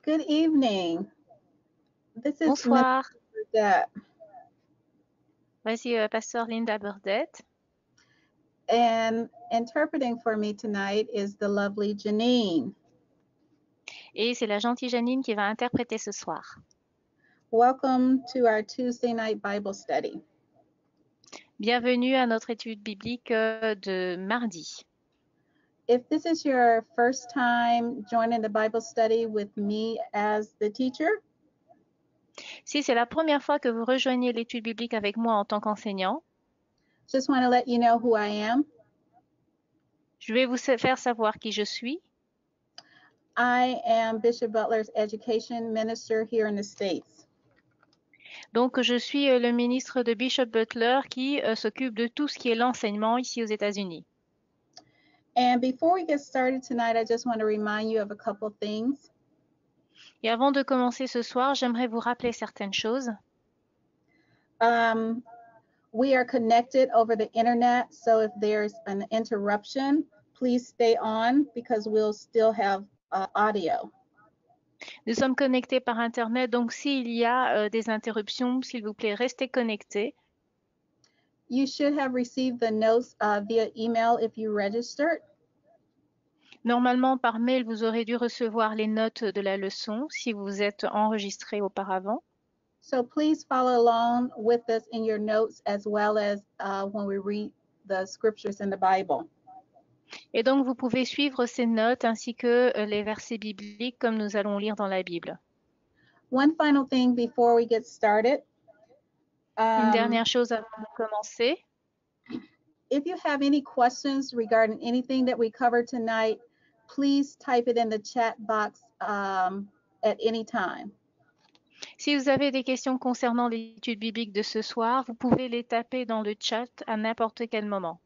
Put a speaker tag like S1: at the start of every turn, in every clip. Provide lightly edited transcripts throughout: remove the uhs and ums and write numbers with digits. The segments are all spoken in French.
S1: Good evening. This is Minister
S2: Bonsoir,
S1: Burdette,
S2: voici Pasteur Linda Burdette.
S1: and interpreting for me tonight is the lovely Janine.
S2: Et c'est la gentille Janine qui va interpréter ce soir.
S1: Welcome to our Tuesday night Bible study.
S2: Bienvenue à notre étude biblique de mardi.
S1: If this is your first time joining the Bible study with me as the teacher,
S2: Si c'est la première fois que vous rejoignez l'étude biblique avec moi en tant qu'enseignant,
S1: just want to let you know who I am.
S2: je vais vous faire savoir qui je suis.
S1: I am Bishop Butler's education minister here in the States.
S2: Donc, je suis le ministre de Bishop Butler qui s'occupe de tout ce qui est l'enseignement ici aux États-Unis.
S1: And before we get started tonight, I just want to remind you of a couple things.
S2: Et avant de commencer ce soir, j'aimerais vous rappeler certaines choses.
S1: We are connected over the internet, so if there's an interruption, please stay on because we'll still have audio.
S2: Nous sommes connectés par Internet, donc s'il y a des interruptions, s'il vous plaît, restez connectés.
S1: You should have received the notes via email if you registered.
S2: Normalement, par mail, vous aurez dû recevoir les notes de la leçon si vous êtes enregistré auparavant.
S1: So please follow along with us in your notes as well as when we read the scriptures in the Bible.
S2: Et donc, vous pouvez suivre ces notes ainsi que les versets bibliques comme nous allons lire dans la Bible.
S1: One final thing before we get started.
S2: Une dernière chose avant de commencer.
S1: If you have any questions regarding anything that we covered tonight, please type it in the chat box at any time.
S2: Si vous avez des questions concernant l'étude biblique de ce soir, vous pouvez les taper dans le chat à n'importe quel moment.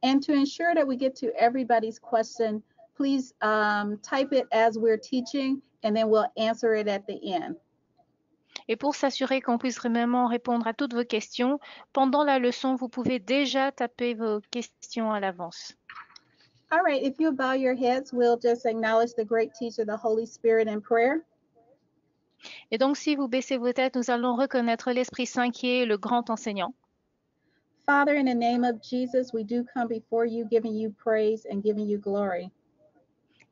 S1: And to ensure that we get to everybody's question, please type it as we're teaching, and then we'll answer it at the end.
S2: Et pour s'assurer qu'on puisse vraiment répondre à toutes vos questions, pendant la leçon, vous pouvez déjà taper vos questions à l'avance.
S1: All right, if you bow your heads, we'll just acknowledge the great teacher, the Holy Spirit, in prayer.
S2: Et donc, si vous baissez vos têtes, nous allons reconnaître l'Esprit Saint qui est le grand enseignant.
S1: Father, in the name of Jesus, we do come before you, giving you praise and giving you glory.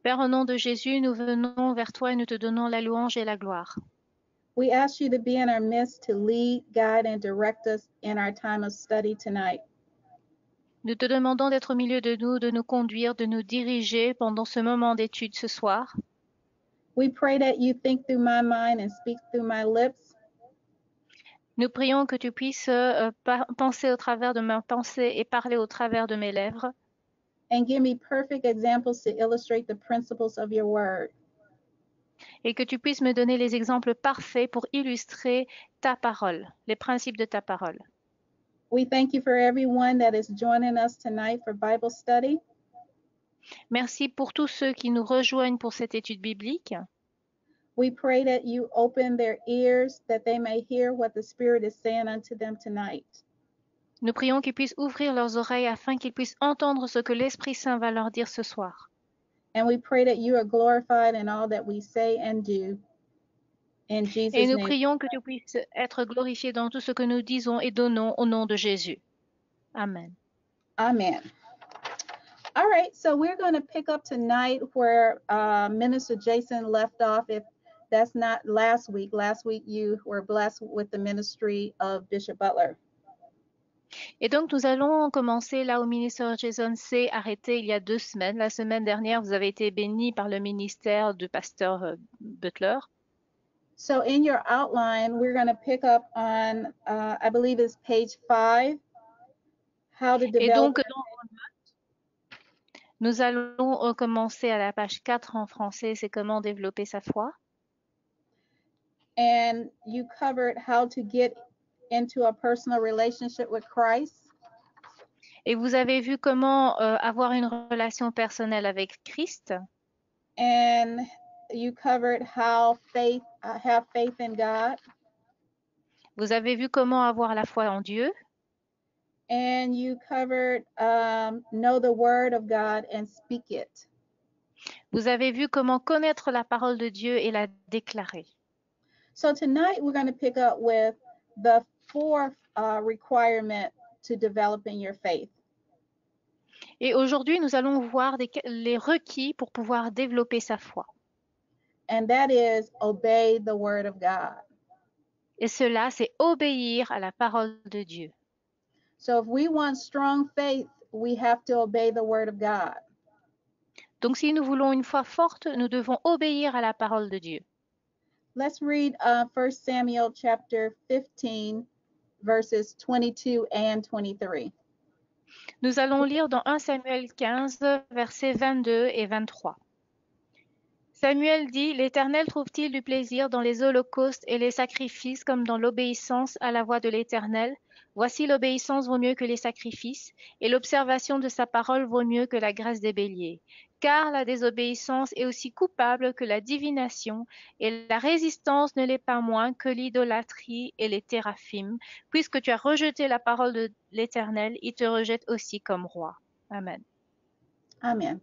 S2: Père, au nom de Jésus, nous venons vers toi et nous te donnons la louange et la gloire.
S1: We ask you to be in our midst to lead, guide, and direct us in our time of study tonight.
S2: Nous te demandons d'être au milieu de nous conduire, de nous diriger pendant ce moment d'étude ce soir.
S1: We pray that you think through my mind and speak through my lips.
S2: Nous prions que tu puisses penser au travers de ma pensée et parler au travers de mes lèvres.
S1: And give me perfect examples to illustrate the principles of your word.
S2: Et que tu puisses me donner les exemples parfaits pour illustrer ta parole, les principes de ta parole.
S1: We thank you for everyone that is joining us tonight for Bible study.
S2: Merci pour tous ceux qui nous rejoignent pour cette étude biblique.
S1: We pray that you open their ears that they may hear what the Spirit is saying unto them tonight.
S2: Nous prions qu'ils puissent ouvrir leurs oreilles afin qu'ils puissent entendre ce que l'Esprit Saint va leur dire ce soir.
S1: And we pray that you are glorified in all that we say and do. In Jesus'
S2: Et nous
S1: name.
S2: prions que tu puisses être glorifié dans tout ce que nous disons et donnons au nom de Jésus. Amen.
S1: Amen. All right, so we're going to pick up tonight where Minister Jason left off. If that's not last week you were blessed with the ministry of Bishop Butler.
S2: Et donc, nous allons commencer là où ministre Jason s'est arrêté il y a 2 semaines. La semaine dernière, vous avez été bénis par le ministère du pasteur Butler.
S1: So in your outline, we're going to pick up on, I believe it's page 5, how to
S2: Et
S1: develop.
S2: donc, dans vos notes, nous allons commencer à la page 4 en français, c'est comment développer sa foi.
S1: And you covered how to get into a personal relationship with Christ.
S2: Et vous avez vu comment avoir une relation personnelle avec Christ.
S1: And you covered how have faith in God.
S2: Vous avez vu comment avoir la foi en Dieu.
S1: And you covered know the word of God and speak it.
S2: Vous avez vu comment connaître la parole de Dieu et la déclarer.
S1: So tonight we're going to pick up with the fourth requirement to developing your faith.
S2: Et aujourd'hui, nous allons voir les requis pour pouvoir développer sa foi.
S1: And that is obey the word of God.
S2: Et cela, c'est obéir à la parole de Dieu.
S1: So if we want strong faith, we have to obey the word of God.
S2: Donc, si nous voulons une foi forte, nous devons obéir à la parole de Dieu.
S1: Let's read 1 Samuel chapter 15, verses 22 and 23.
S2: Nous allons lire dans 1 Samuel 15, versets 22 et 23. Samuel dit, l'Éternel trouve-t-il du plaisir dans les holocaustes et les sacrifices comme dans l'obéissance à la voix de l'Éternel? Voici l'obéissance vaut mieux que les sacrifices, et l'observation de sa parole vaut mieux que la graisse des béliers. Car la désobéissance est aussi coupable que la divination, et la résistance ne l'est pas moins que l'idolâtrie et les téraphimes. Puisque tu as rejeté la parole de l'Éternel, il te rejette aussi comme roi. Amen.
S1: Amen.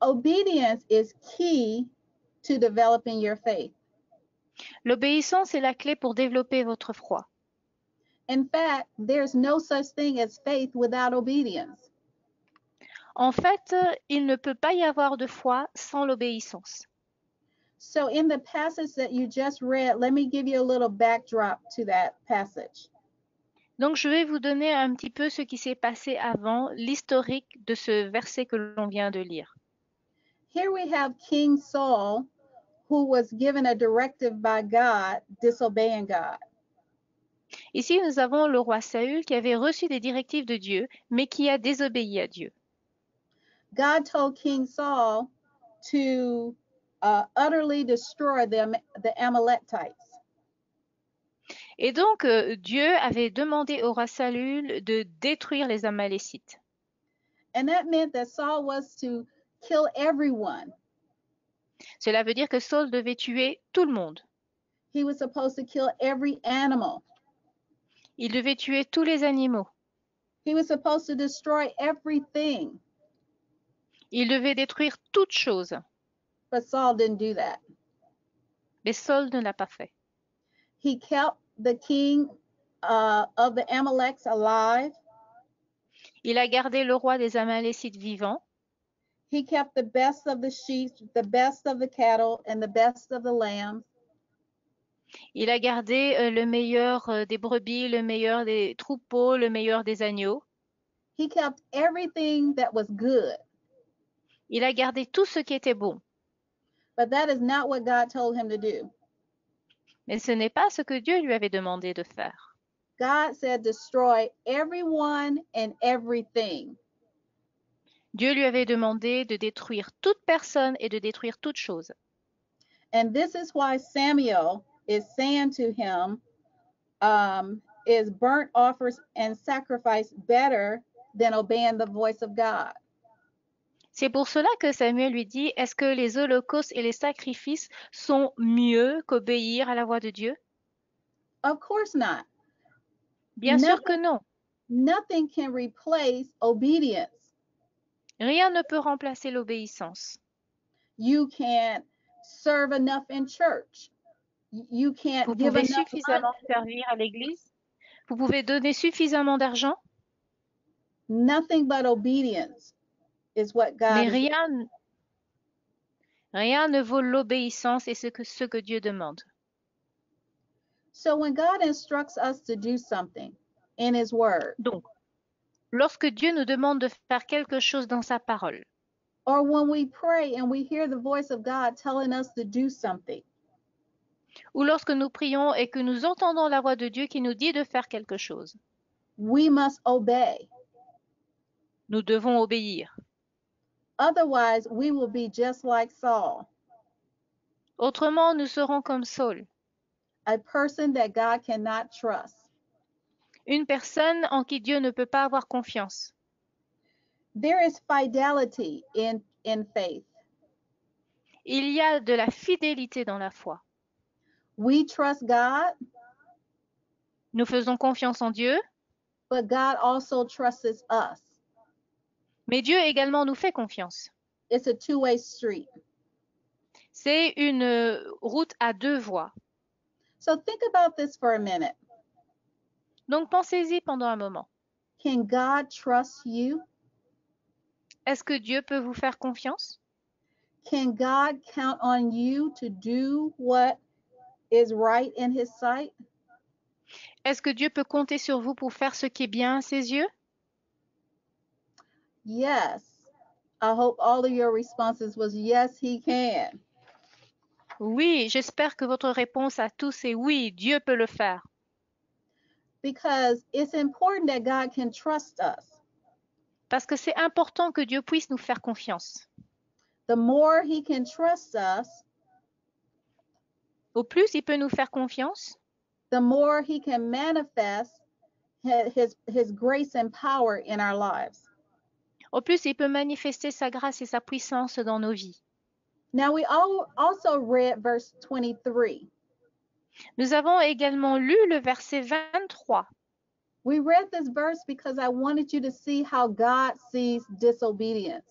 S1: Obedience is key to developing your faith.
S2: L'obéissance est la clé pour développer votre foi.
S1: In fact, there's no such thing as faith without obedience.
S2: En fait, il ne peut pas y avoir de foi sans l'obéissance.
S1: So in the passage that you just read, let me give you a little backdrop to that passage.
S2: Donc, je vais vous donner un petit peu ce qui s'est passé avant, l'historique de ce verset que l'on vient de lire.
S1: Here we have King Saul, who was given a directive by God, disobeying God.
S2: Ici, nous avons le roi Saül qui avait reçu des directives de Dieu, mais qui a désobéi à Dieu.
S1: God told King Saul to utterly destroy the Amalekites.
S2: Et donc, Dieu avait demandé au roi Saül de détruire les Amalécites.
S1: And that meant that Saul was to kill everyone.
S2: Cela veut dire que Saul devait tuer tout le monde.
S1: He was supposed to kill every animal.
S2: Il devait tuer tous les animaux.
S1: He was supposed to destroy everything.
S2: Il devait détruire toutes choses.
S1: But Saul didn't do that.
S2: Mais Saul ne l'a pas fait.
S1: He kept the king of the Amaleks alive.
S2: Il a gardé le roi des Amalécites vivant.
S1: He kept the best of the sheep, the best of the cattle, and the best of the lambs.
S2: Il a gardé le meilleur des brebis, le meilleur des troupeaux, le meilleur des agneaux.
S1: He kept everything that was good.
S2: Il a gardé tout ce qui était bon.
S1: But that is not what God told him to do.
S2: Mais ce n'est pas ce que Dieu lui avait demandé de faire.
S1: God said, destroy everyone and everything.
S2: Dieu lui avait demandé de détruire toute personne et de détruire toute chose.
S1: And this is why Samuel is saying to him, is burnt offers and sacrifice better than obeying the voice of God?
S2: C'est pour cela que Samuel lui dit, est-ce que les holocaustes et les sacrifices sont mieux qu'obéir à la voix de Dieu?
S1: Of course not.
S2: Bien sûr que non.
S1: Nothing can replace obedience.
S2: Rien ne peut remplacer l'obéissance.
S1: You can't serve enough in church. You can't
S2: Vous
S1: give
S2: pouvez
S1: enough
S2: suffisamment
S1: money.
S2: servir à l'Église. Vous pouvez donner suffisamment d'argent.
S1: Nothing but obedience is what God
S2: Mais
S1: is.
S2: rien ne vaut l'obéissance et ce que Dieu demande.
S1: So when God instructs us to do something in his word,
S2: Donc, lorsque Dieu nous demande de faire quelque chose dans sa parole,
S1: or when we pray and we hear the voice of God telling us to do something,
S2: ou lorsque nous prions et que nous entendons la voix de Dieu qui nous dit de faire quelque chose,
S1: we must obey.
S2: nous devons obéir.
S1: Otherwise, we will be just like Saul,
S2: Autrement, nous serons comme Saul,
S1: a person that God cannot trust.
S2: une personne en qui Dieu ne peut pas avoir confiance.
S1: There is fidelity in faith.
S2: Il y a de la fidélité dans la foi.
S1: We trust God,
S2: Nous faisons confiance en Dieu,
S1: but God also trusts us.
S2: mais Dieu également nous fait confiance.
S1: it's a two-way street.
S2: C'est une route à deux voies.
S1: So think about this for a minute.
S2: Donc pensez-y pendant un moment.
S1: Can God trust you?
S2: Est-ce que Dieu peut vous faire confiance?
S1: Can God count on you to do what is right in his sight?
S2: Est-ce que Dieu peut compter sur vous pour faire ce qui est bien à ses yeux?
S1: Yes. I hope all of your responses was yes, he can.
S2: Oui, j'espère que votre réponse à tous est oui, Dieu peut le faire.
S1: Because it's important that God can trust us.
S2: Parce que c'est important que Dieu puisse nous faire confiance.
S1: The more he can trust us,
S2: Au plus il peut nous faire confiance,
S1: the more he can manifest his grace and power in our lives.
S2: au plus il peut manifester sa grâce et sa puissance dans nos vies.
S1: Now we also read verse 23.
S2: Nous avons également lu le verset 23.
S1: We read this verse because I wanted you to see how God sees disobedience.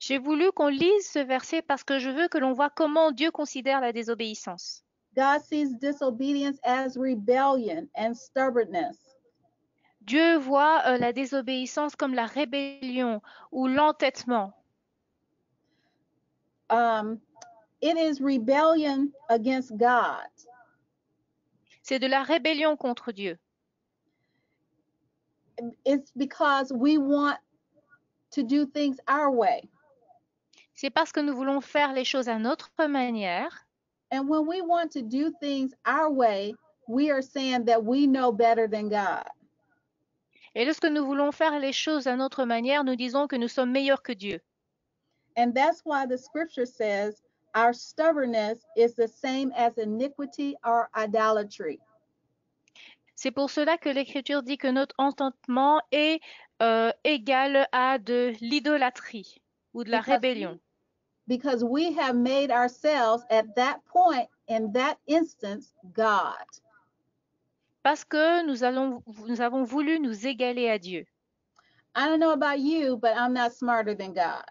S2: J'ai voulu qu'on lise ce verset parce que je veux que l'on voit comment Dieu considère la désobéissance.
S1: God sees disobedience as rebellion and stubbornness.
S2: Dieu voit la désobéissance comme la rébellion ou l'entêtement.
S1: It is rebellion against God.
S2: C'est de la rébellion contre Dieu.
S1: It's because we want to do things our way.
S2: C'est parce que nous voulons faire les choses à notre manière.
S1: And when we want to do things our way, we are saying that we know better than God.
S2: Et lorsque nous voulons faire les choses à notre manière, nous disons que nous sommes meilleurs que Dieu.
S1: And that's why the scripture says our stubbornness is the same as iniquity or idolatry.
S2: C'est pour cela que l'Écriture dit que notre entendement est égal à de l'idolâtrie ou de la rébellion.
S1: Because we have made ourselves at that point, in that instance, God.
S2: Parce que nous avons voulu nous égaler à Dieu.
S1: I don't know about you, but I'm not smarter than God.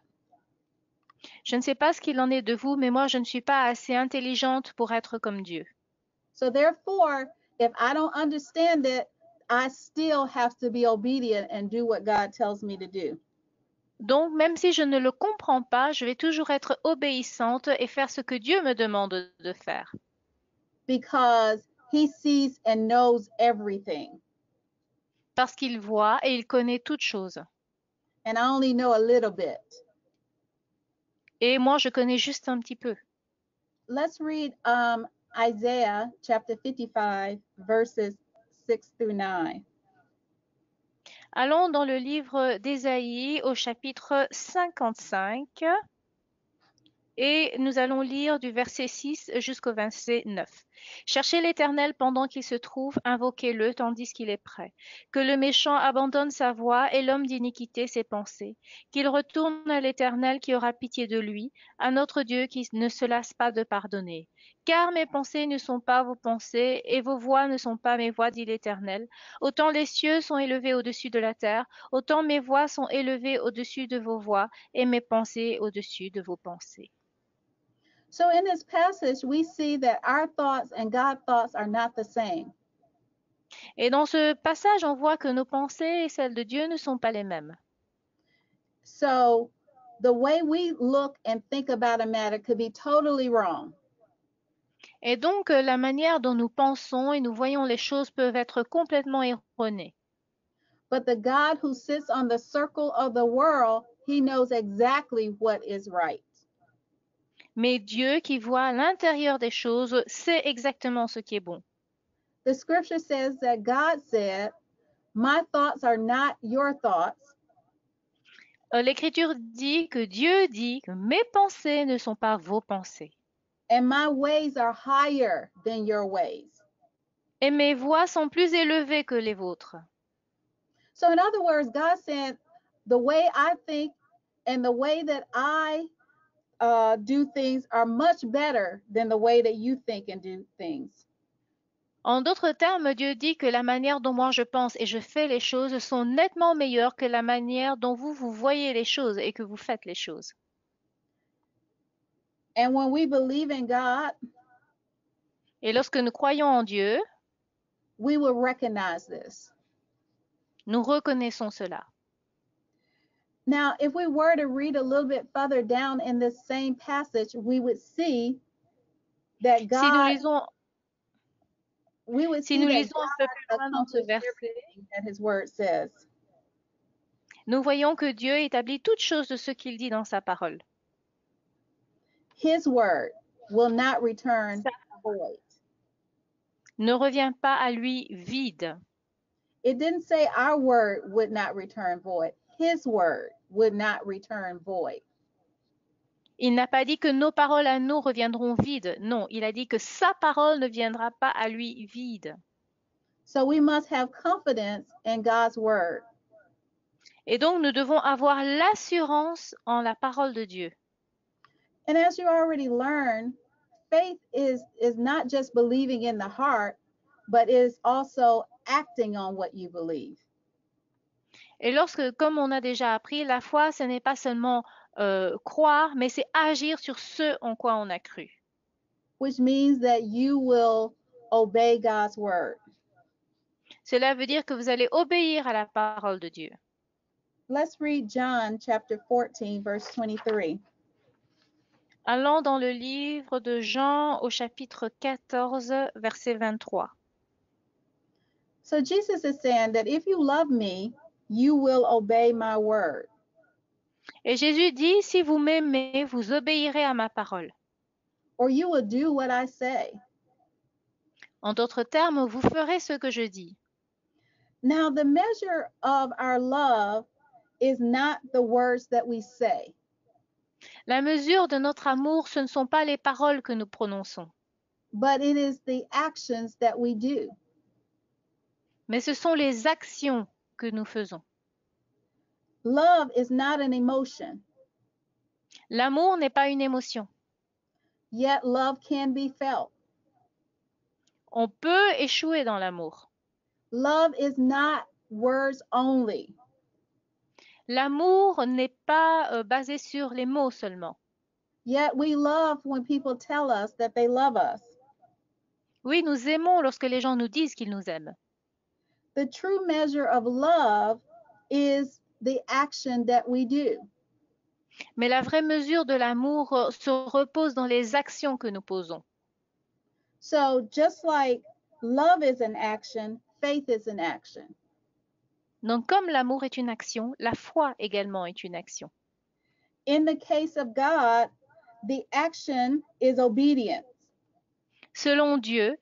S2: Je ne sais pas ce qu'il en est de vous, mais moi, je ne suis pas assez intelligente pour être comme Dieu.
S1: So therefore, if I don't understand it, I still have to be obedient and do what God tells me to do.
S2: Donc, même si je ne le comprends pas, je vais toujours être obéissante et faire ce que Dieu me demande de faire.
S1: Because he sees and knows everything.
S2: Parce qu'il voit et il connaît toutes choses.
S1: And I only know a little bit.
S2: Et moi, je connais juste un petit peu.
S1: Let's read Isaiah chapter 55, verses 6 through 9.
S2: Allons dans le livre d'Ésaïe au chapitre 55 et nous allons lire du verset 6 jusqu'au verset 9. Cherchez l'Éternel pendant qu'il se trouve, invoquez-le tandis qu'il est prêt. Que le méchant abandonne sa voie et l'homme d'iniquité ses pensées. Qu'il retourne à l'Éternel qui aura pitié de lui, à notre Dieu qui ne se lasse pas de pardonner. Car mes pensées ne sont pas vos pensées, et vos voix ne sont pas mes voix, dit l'Éternel. Autant les cieux sont élevés au-dessus de la terre, autant mes voix sont élevées au-dessus de vos voix, et mes pensées au-dessus de vos pensées.
S1: So in this passage, we see that our thoughts and God's thoughts are not the same.
S2: Et dans ce passage, on voit que nos pensées et celles de Dieu ne sont pas les mêmes.
S1: So the way we look and think about a matter could be totally wrong.
S2: Et donc, la manière dont nous pensons et nous voyons les choses peuvent être complètement erronées.
S1: But the God who sits on the circle of the world, he knows exactly what is right.
S2: Mais Dieu, qui voit à l'intérieur des choses, sait exactement ce qui est bon.
S1: The scripture says that God said, my thoughts are not your thoughts.
S2: L'Écriture dit que Dieu dit que mes pensées ne sont pas vos pensées.
S1: And my ways are higher than your ways.
S2: Et mes voix sont plus élevées que les vôtres.
S1: So in other words, God said, the way I think and the way that I do things are much better than the way that you think and do things.
S2: En d'autres termes, Dieu dit que la manière dont moi je pense et je fais les choses sont nettement meilleures que la manière dont vous voyez les choses et que vous faites les choses.
S1: And when we believe in God,
S2: Et lorsque nous croyons en Dieu,
S1: we will recognize this.
S2: nous reconnaissons cela.
S1: Now, if we were to read a little bit further down in this same passage, we would see that
S2: Si nous
S1: God,
S2: lisons,
S1: we would
S2: si
S1: see
S2: nous
S1: that
S2: lisons un peu plus
S1: God
S2: loin dans ce
S1: accomplished
S2: verset,
S1: everything that his word says.
S2: nous voyons que Dieu établit toutes choses de ce qu'il dit dans sa parole.
S1: His word will not return
S2: Ça
S1: void.
S2: ne revient pas à lui vide.
S1: It didn't say our word would not return void. His word would not return void.
S2: Il n'a pas dit que nos paroles à nous reviendront vides. Non, il a dit que sa parole ne viendra pas à lui vide.
S1: So we must have confidence in God's word.
S2: Et donc, nous devons avoir l'assurance en la parole de Dieu.
S1: And as you already learned, faith is not just believing in the heart, but is also acting on what you believe.
S2: Et lorsque, comme on a déjà appris, la foi, ce n'est pas seulement croire, mais c'est agir sur ce en quoi on a cru.
S1: Which means that you will obey God's word.
S2: Cela veut dire que vous allez obéir à la parole de Dieu.
S1: Let's read John chapter 14, verse 23.
S2: Allons dans le livre de Jean au chapitre 14, verset 23.
S1: So Jesus is saying that if you love me, you will obey my word.
S2: Et Jésus dit, si vous m'aimez, vous obéirez à ma parole.
S1: Or you will do what I say.
S2: En d'autres termes, vous ferez ce que je dis.
S1: Now, the measure of our love is not the words that we say.
S2: La mesure de notre amour, ce ne sont pas les paroles que nous prononçons,
S1: But it is the actions that we do.
S2: mais ce sont les actions que nous faisons.
S1: Love is not an emotion,
S2: L'amour n'est pas une émotion.
S1: yet love can be felt.
S2: On peut échouer dans l'amour.
S1: Love is not words only.
S2: L'amour n'est pas basé sur les mots seulement.
S1: Yet we love when people tell us that they love us.
S2: Oui, nous aimons lorsque les gens nous disent qu'ils nous aiment.
S1: The true measure of love is the action that we do.
S2: Mais la vraie mesure de l'amour se repose dans les actions que nous posons.
S1: So just like love is an action, faith is an action.
S2: Donc, comme l'amour est une action, la foi également est une action.
S1: In the case of God, the action is obedience.
S2: Selon Dieu,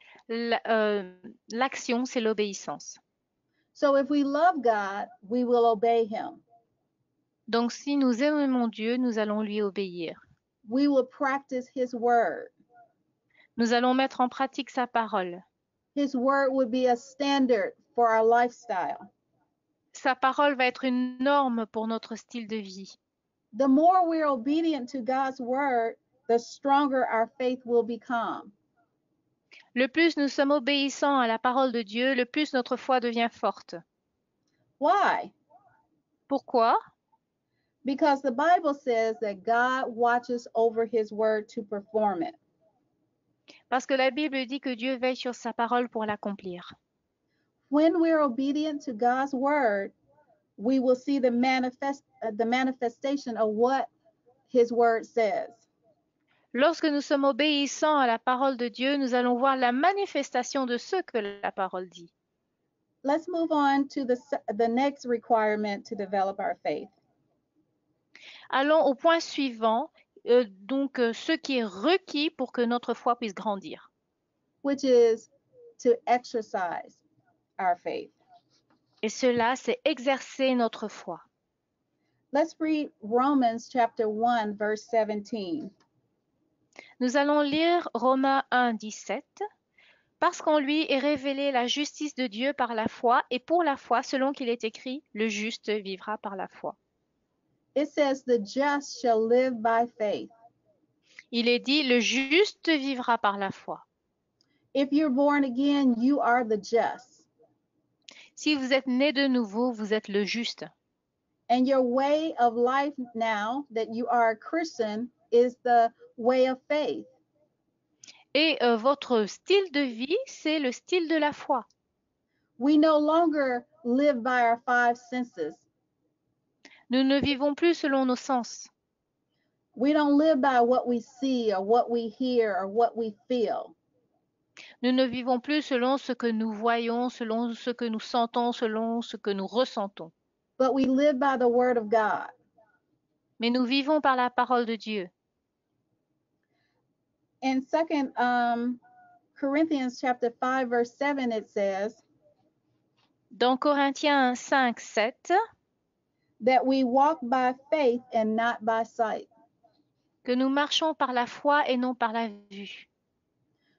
S2: l'action, c'est l'obéissance.
S1: So if we love God, we will obey him.
S2: Donc, si nous aimons Dieu, nous allons lui obéir.
S1: We will practice his word.
S2: Nous allons mettre en pratique sa parole.
S1: His word would be a standard for our lifestyle.
S2: Sa parole va être une norme pour notre style de vie.
S1: The more we're obedient to God's word, the stronger our faith will become.
S2: Le plus nous sommes obéissants à la parole de Dieu, le plus notre foi devient forte.
S1: Why?
S2: Pourquoi?
S1: Because the Bible says that God watches over his word to perform it.
S2: Parce que la Bible dit que Dieu veille sur sa parole pour l'accomplir.
S1: When we're obedient to God's word, we will see the manifestation of what his word says.
S2: Lorsque nous sommes obéissants à la parole de Dieu, nous allons voir la manifestation de ce que la parole dit.
S1: Let's move on to the next requirement to develop our faith.
S2: Allons au point suivant, ce qui est requis pour que notre foi puisse grandir.
S1: Which is to exercise our faith.
S2: Et cela, c'est exercer notre foi.
S1: Let's read Romans chapter 1, verse 17.
S2: Nous allons lire Romains 1, 17. Parce qu'en lui est révélée la justice de Dieu par la foi, et pour la foi, selon qu'il est écrit, le juste vivra par la foi.
S1: It says, the just shall live by faith.
S2: Il est dit, le juste vivra par la foi.
S1: If you're born again, you are the just.
S2: Si vous êtes né de nouveau, vous êtes le juste.
S1: And your way of life now that you are a Christian is the way of faith.
S2: Et votre style de vie, c'est le style de la foi.
S1: We no longer live by our five senses.
S2: Nous ne vivons plus selon nos sens.
S1: We don't live by what we see or what we hear or what we feel.
S2: Nous ne vivons plus selon ce que nous voyons, selon ce que nous sentons, selon ce que nous ressentons.
S1: But we live by the word of God.
S2: Mais nous vivons par la parole de Dieu.
S1: In 2 Corinthians chapter 5 verse 7 it says
S2: Dans Corinthiens 5, 7,
S1: that we walk by faith and not by sight.
S2: que nous marchons par la foi et non par la vue.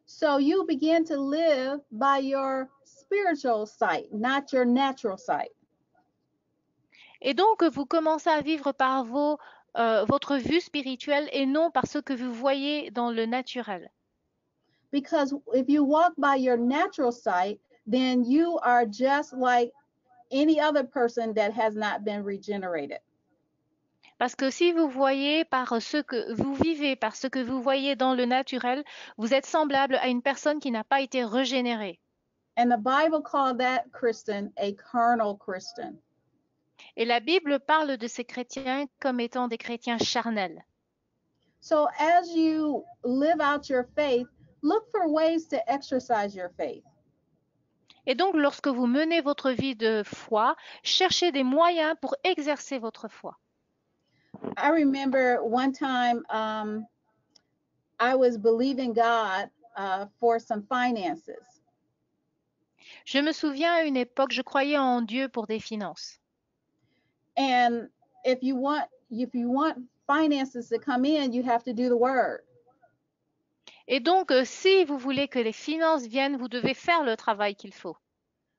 S1: So you begin to live by your spiritual sight, not your natural sight.
S2: Et donc, vous commencez à vivre par votre vue spirituelle et non par ce que vous voyez dans le naturel.
S1: Because if you walk by your natural sight, then you are just like any other person that has not been regenerated.
S2: Parce que si vous voyez par ce que vous vivez, par ce que vous voyez dans le naturel, vous êtes semblable à une personne qui n'a pas été régénérée.
S1: And the Bible called that Christian a carnal Christian.
S2: Et la Bible parle de ces chrétiens comme étant des chrétiens charnels.
S1: So as you live out your faith, look for ways to exercise your faith.
S2: Et donc, lorsque vous menez votre vie de foi, cherchez des moyens pour exercer votre foi.
S1: I remember one time I was believing God for some finances.
S2: Je me souviens à une époque, je croyais en Dieu pour des finances.
S1: And if you want finances to come in, you have to do the word.
S2: Et donc, si vous voulez que les finances viennent, vous devez faire le travail qu'il faut.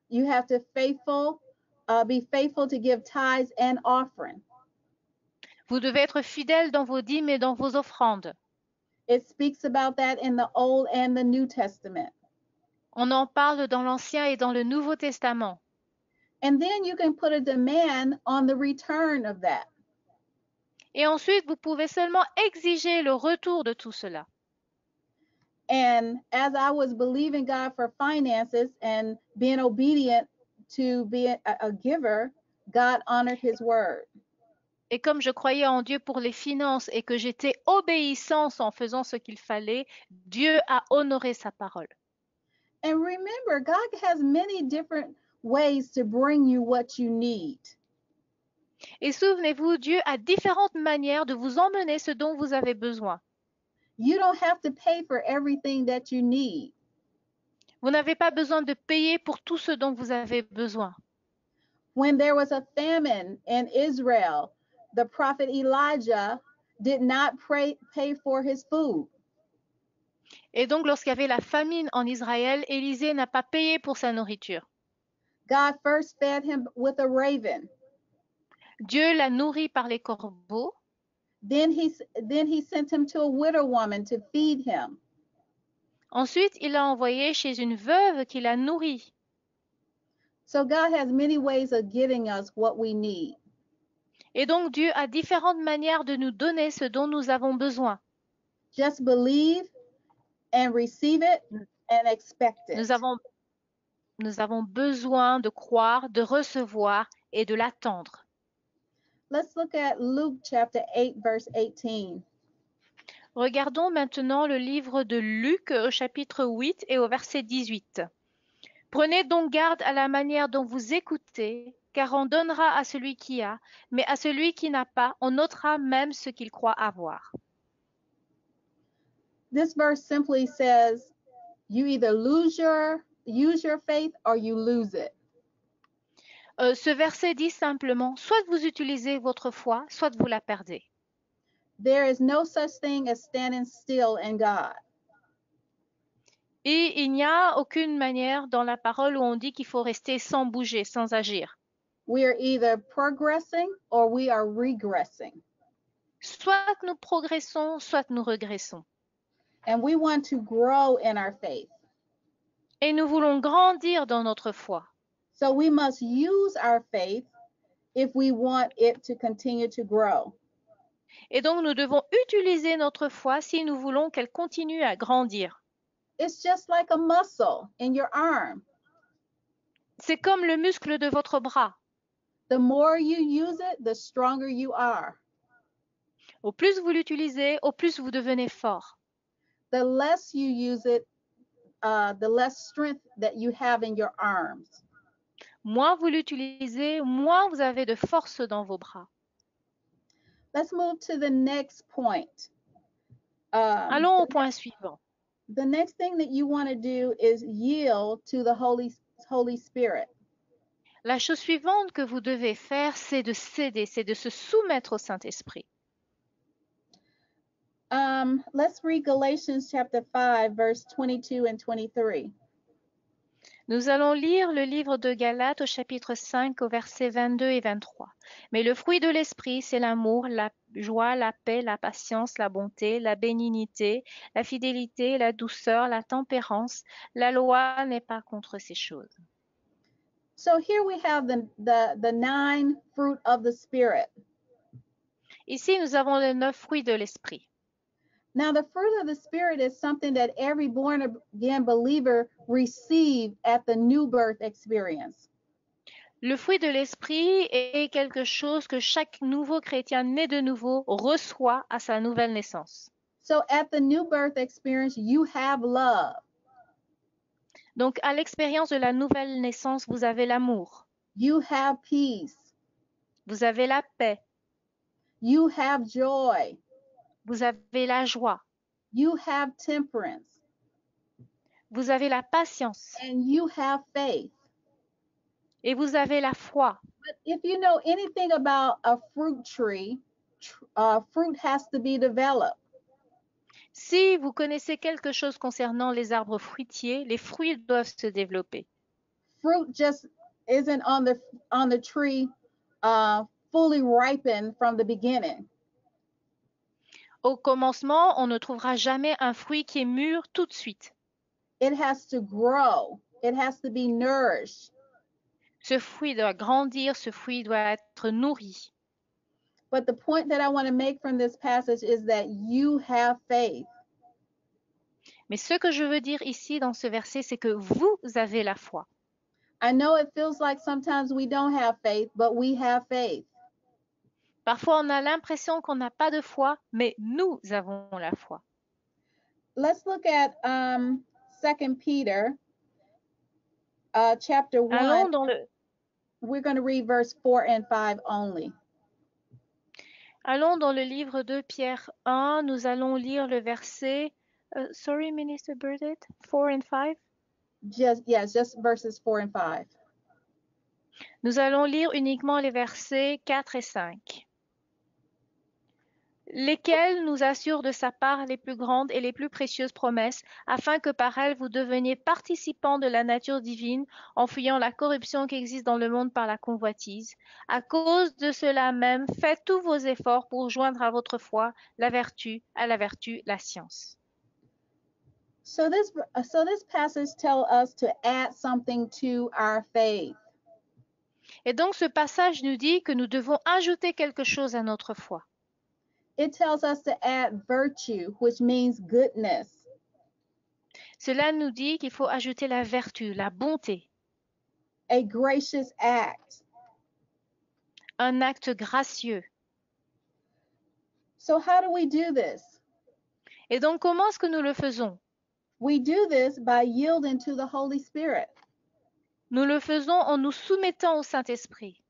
S1: You have to be faithful to give tithes and offering.
S2: Vous devez être fidèle dans vos dîmes et dans vos offrandes.
S1: It speaks about that in the Old and the New Testament.
S2: On en parle dans l'Ancien et dans le Nouveau Testament.
S1: And then you can put a demand on the return of that.
S2: Et ensuite, vous pouvez seulement exiger le retour de tout cela.
S1: And as I was believing God for finances and being obedient to be a giver, God honored his word.
S2: Et comme je croyais en Dieu pour les finances et que j'étais obéissante en faisant ce qu'il fallait, Dieu a honoré sa parole.
S1: And remember, God has many different ways to bring you what you need.
S2: Et souvenez-vous, Dieu a différentes manières de vous emmener ce dont vous avez besoin.
S1: You don't have to pay for everything that you need.
S2: Vous n'avez pas besoin de payer pour tout ce dont vous avez besoin.
S1: When there was a famine in Israel, the prophet Elijah did not pay for his food.
S2: Et donc, lorsqu'il y avait la famine en Israël, Élisée n'a pas payé pour sa nourriture.
S1: God first fed him with a raven.
S2: Dieu l'a nourri par les corbeaux.
S1: Then he sent him to a widow woman to feed him.
S2: Ensuite, il l'a envoyé chez une veuve qui l'a nourri.
S1: So God has many ways of giving us what we need.
S2: Et donc, Dieu a différentes manières de nous donner ce dont nous avons besoin.
S1: Just believe and receive it and expect it.
S2: Nous avons besoin de croire, de recevoir et de l'attendre.
S1: Let's look at Luke chapter 8, verse 18.
S2: Regardons maintenant le livre de Luc au chapitre 8 et au verset 18. Prenez donc garde à la manière dont vous écoutez, car on donnera à celui qui a, mais à celui qui n'a pas, on ôtera même ce qu'il croit avoir.
S1: This verse simply says, you either use your faith or you lose it.
S2: Ce verset dit simplement, soit vous utilisez votre foi, soit vous la perdez.
S1: There is no such thing as standing still in God.
S2: Et il n'y a aucune manière dans la parole où on dit qu'il faut rester sans bouger, sans agir.
S1: We are either progressing or we are regressing.
S2: Soit nous progressons, soit nous régressons.
S1: And we want to grow in our faith.
S2: Et nous voulons grandir dans notre foi.
S1: So we must use our faith if we want it to continue to grow.
S2: Et donc nous devons utiliser notre foi si nous voulons qu'elle continue à grandir.
S1: It's just like a muscle in your arm.
S2: C'est comme le muscle de votre bras.
S1: The more you use it, the stronger you are.
S2: Au plus vous l'utilisez, au plus vous devenez fort.
S1: The less you use it, the less strength that you have in your arms.
S2: Moins vous l'utilisez, moins vous avez de force dans vos bras.
S1: Let's move to the next point.
S2: Allons au point suivant.
S1: The next thing that you want to do is yield to the Holy Spirit.
S2: La chose suivante que vous devez faire, c'est de céder, c'est de se soumettre au Saint-Esprit.
S1: Let's read Galatians chapter 5, verse 22 and 23.
S2: Nous allons lire le livre de Galates au chapitre 5 au verset 22 et 23. Mais le fruit de l'esprit, c'est l'amour, la joie, la paix, la patience, la bonté, la bénignité, la fidélité, la douceur, la tempérance. La loi n'est pas contre ces choses.
S1: So here we have the 9 fruit of the Spirit.
S2: Ici, nous avons les 9 fruits de l'esprit.
S1: Now, the fruit of the Spirit is something that every born-again believer receives at the new birth experience.
S2: Le fruit de l'esprit est quelque chose que chaque nouveau chrétien né de nouveau reçoit à sa nouvelle naissance.
S1: So at the new birth experience, you have love.
S2: Donc, à l'expérience de la nouvelle naissance, vous avez l'amour,
S1: You have peace.
S2: vous avez la paix,
S1: You have joy.
S2: vous avez la joie,
S1: You have temperance.
S2: vous avez la patience
S1: And you have faith.
S2: et vous avez la foi.
S1: But if you know anything about a fruit tree, fruit has to be developed.
S2: Si vous connaissez quelque chose concernant les arbres fruitiers, les fruits doivent se développer.
S1: Fruit just isn't on the tree fully ripened from the beginning.
S2: Au commencement, on ne trouvera jamais un fruit qui est mûr tout de suite.
S1: It has to grow. It has to be nourished.
S2: Ce fruit doit grandir, ce fruit doit être nourri.
S1: But the point that I want to make from this passage is that you have faith.
S2: Mais ce que je veux dire ici dans ce verset, c'est que vous avez la foi.
S1: I know it feels like sometimes we don't have faith, but we have faith.
S2: Parfois, on a l'impression qu'on n'a pas de foi, mais nous avons la foi.
S1: Let's look at 2 Peter chapter 1.
S2: Allons dans le,
S1: We're going to read verse 4 and 5 only.
S2: allons dans le livre de Pierre 1, nous allons lire le verset, sorry, Minister Burdett, 4 and 5.
S1: Just verses 4 and 5.
S2: Nous allons lire uniquement les versets 4 et 5. Lesquels nous assurent de sa part les plus grandes et les plus précieuses promesses, afin que par elles vous deveniez participants de la nature divine, en fuyant la corruption qui existe dans le monde par la convoitise. À cause de cela même, faites tous vos efforts pour joindre à votre foi la vertu, à la vertu la science.
S1: So this passage tells us to add something to our faith.
S2: Et donc ce passage nous dit que nous devons ajouter quelque chose à notre foi.
S1: It tells us to add virtue, which means goodness.
S2: Cela nous dit qu'il faut ajouter la vertu, la bonté,
S1: A gracious act.
S2: un acte gracieux.
S1: So how do we do this?
S2: Et donc comment est-ce que nous le faisons?
S1: We do this by yielding to the Holy Spirit.
S2: Nous le faisons en nous soumettant au Saint-Esprit.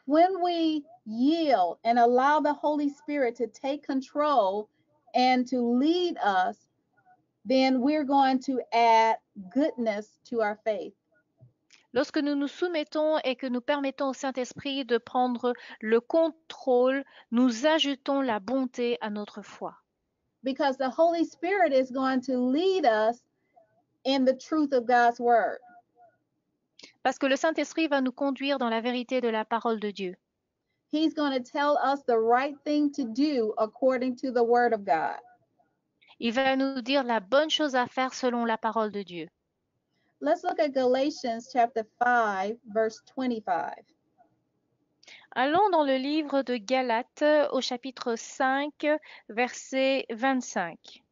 S1: When we yield and allow the Holy Spirit to take control and to lead us, then we're going to add goodness to our faith.
S2: Lorsque nous nous soumettons et que nous permettons au Saint-Esprit de prendre le contrôle, nous ajoutons la bonté à notre foi.
S1: Because the Holy Spirit is going to lead us in the truth of God's word.
S2: Parce que le Saint-Esprit va nous conduire dans la vérité de la parole de Dieu.
S1: He's going to tell us the right thing to do according to the word of God.
S2: Il va nous dire la bonne chose à faire selon la parole de Dieu.
S1: Let's look at Galatians chapter 5, verse 25.
S2: Allons dans le livre de Galates au chapitre 5, verset 25.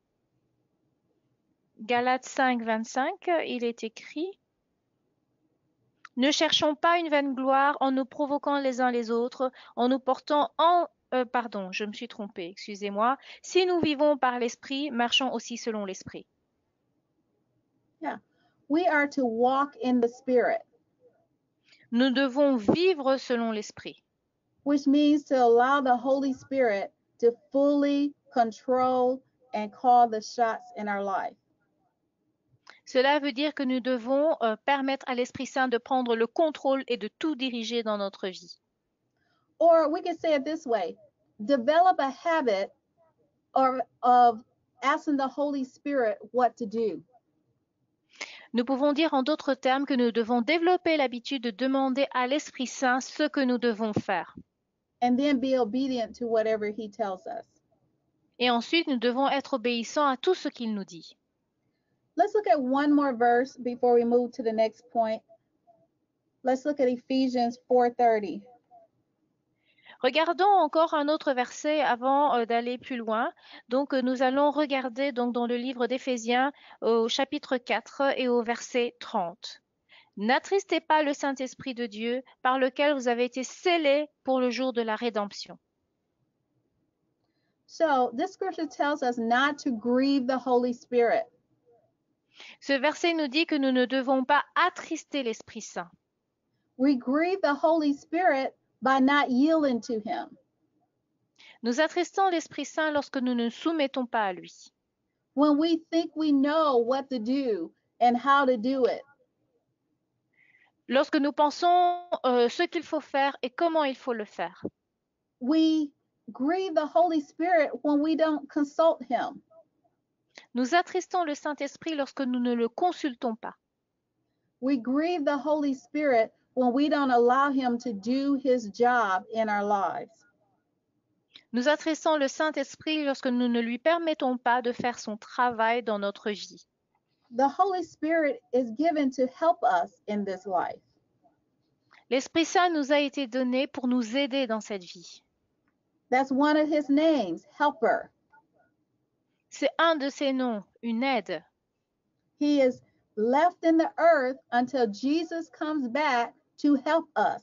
S2: Galates 5, 25, il est écrit: Ne cherchons pas une vaine gloire en nous provoquant les uns les autres, en nous portant en... pardon, je me suis trompée, excusez-moi. Si nous vivons par l'Esprit, marchons aussi selon l'Esprit.
S1: Yeah. We are to walk in the Spirit,
S2: Nous devons vivre selon l'Esprit,
S1: which means to allow the Holy Spirit to fully control and call the shots in our life.
S2: Cela veut dire que nous devons permettre à l'Esprit Saint de prendre le contrôle et de tout diriger dans notre vie.
S1: Or we can say it this way, develop a habit of asking the Holy Spirit what to do.
S2: Nous pouvons dire en d'autres termes que nous devons développer l'habitude de demander à l'Esprit Saint ce que nous devons faire.
S1: And then be obedient to whatever he tells us.
S2: Et ensuite, nous devons être obéissants à tout ce qu'il nous dit.
S1: Let's look at one more verse before we move to the next point. Let's look at Ephesians 4:30.
S2: Regardons encore un autre verset avant d'aller plus loin. Donc, nous allons regarder donc, dans le livre d'Éphésiens au chapitre 4 et au verset 30. N'attristez pas le Saint-Esprit de Dieu par lequel vous avez été scellés pour le jour de la rédemption.
S1: So this scripture tells us not to grieve the Holy Spirit.
S2: Ce verset nous dit que nous ne devons pas attrister l'Esprit Saint.
S1: We grieve the Holy Spirit by not yielding to him.
S2: Nous attristons l'Esprit Saint lorsque nous ne nous soumettons pas à lui.
S1: When we think we know what to do and how to do it.
S2: Lorsque nous pensons ce qu'il faut faire et comment il faut le faire.
S1: We grieve the Holy Spirit when we don't consult him.
S2: Nous attristons le Saint-Esprit lorsque nous ne le consultons pas.
S1: We grieve the Holy Spirit when we don't allow him to do his job in our lives.
S2: Nous attristons le Saint-Esprit lorsque nous ne lui permettons pas de faire son travail dans notre vie.
S1: The Holy Spirit is given to help us in this life.
S2: L'Esprit Saint nous a été donné pour nous aider dans cette vie.
S1: That's one of his names, helper.
S2: C'est un de ses noms, une aide.
S1: He is left in the earth until Jesus comes back to help us.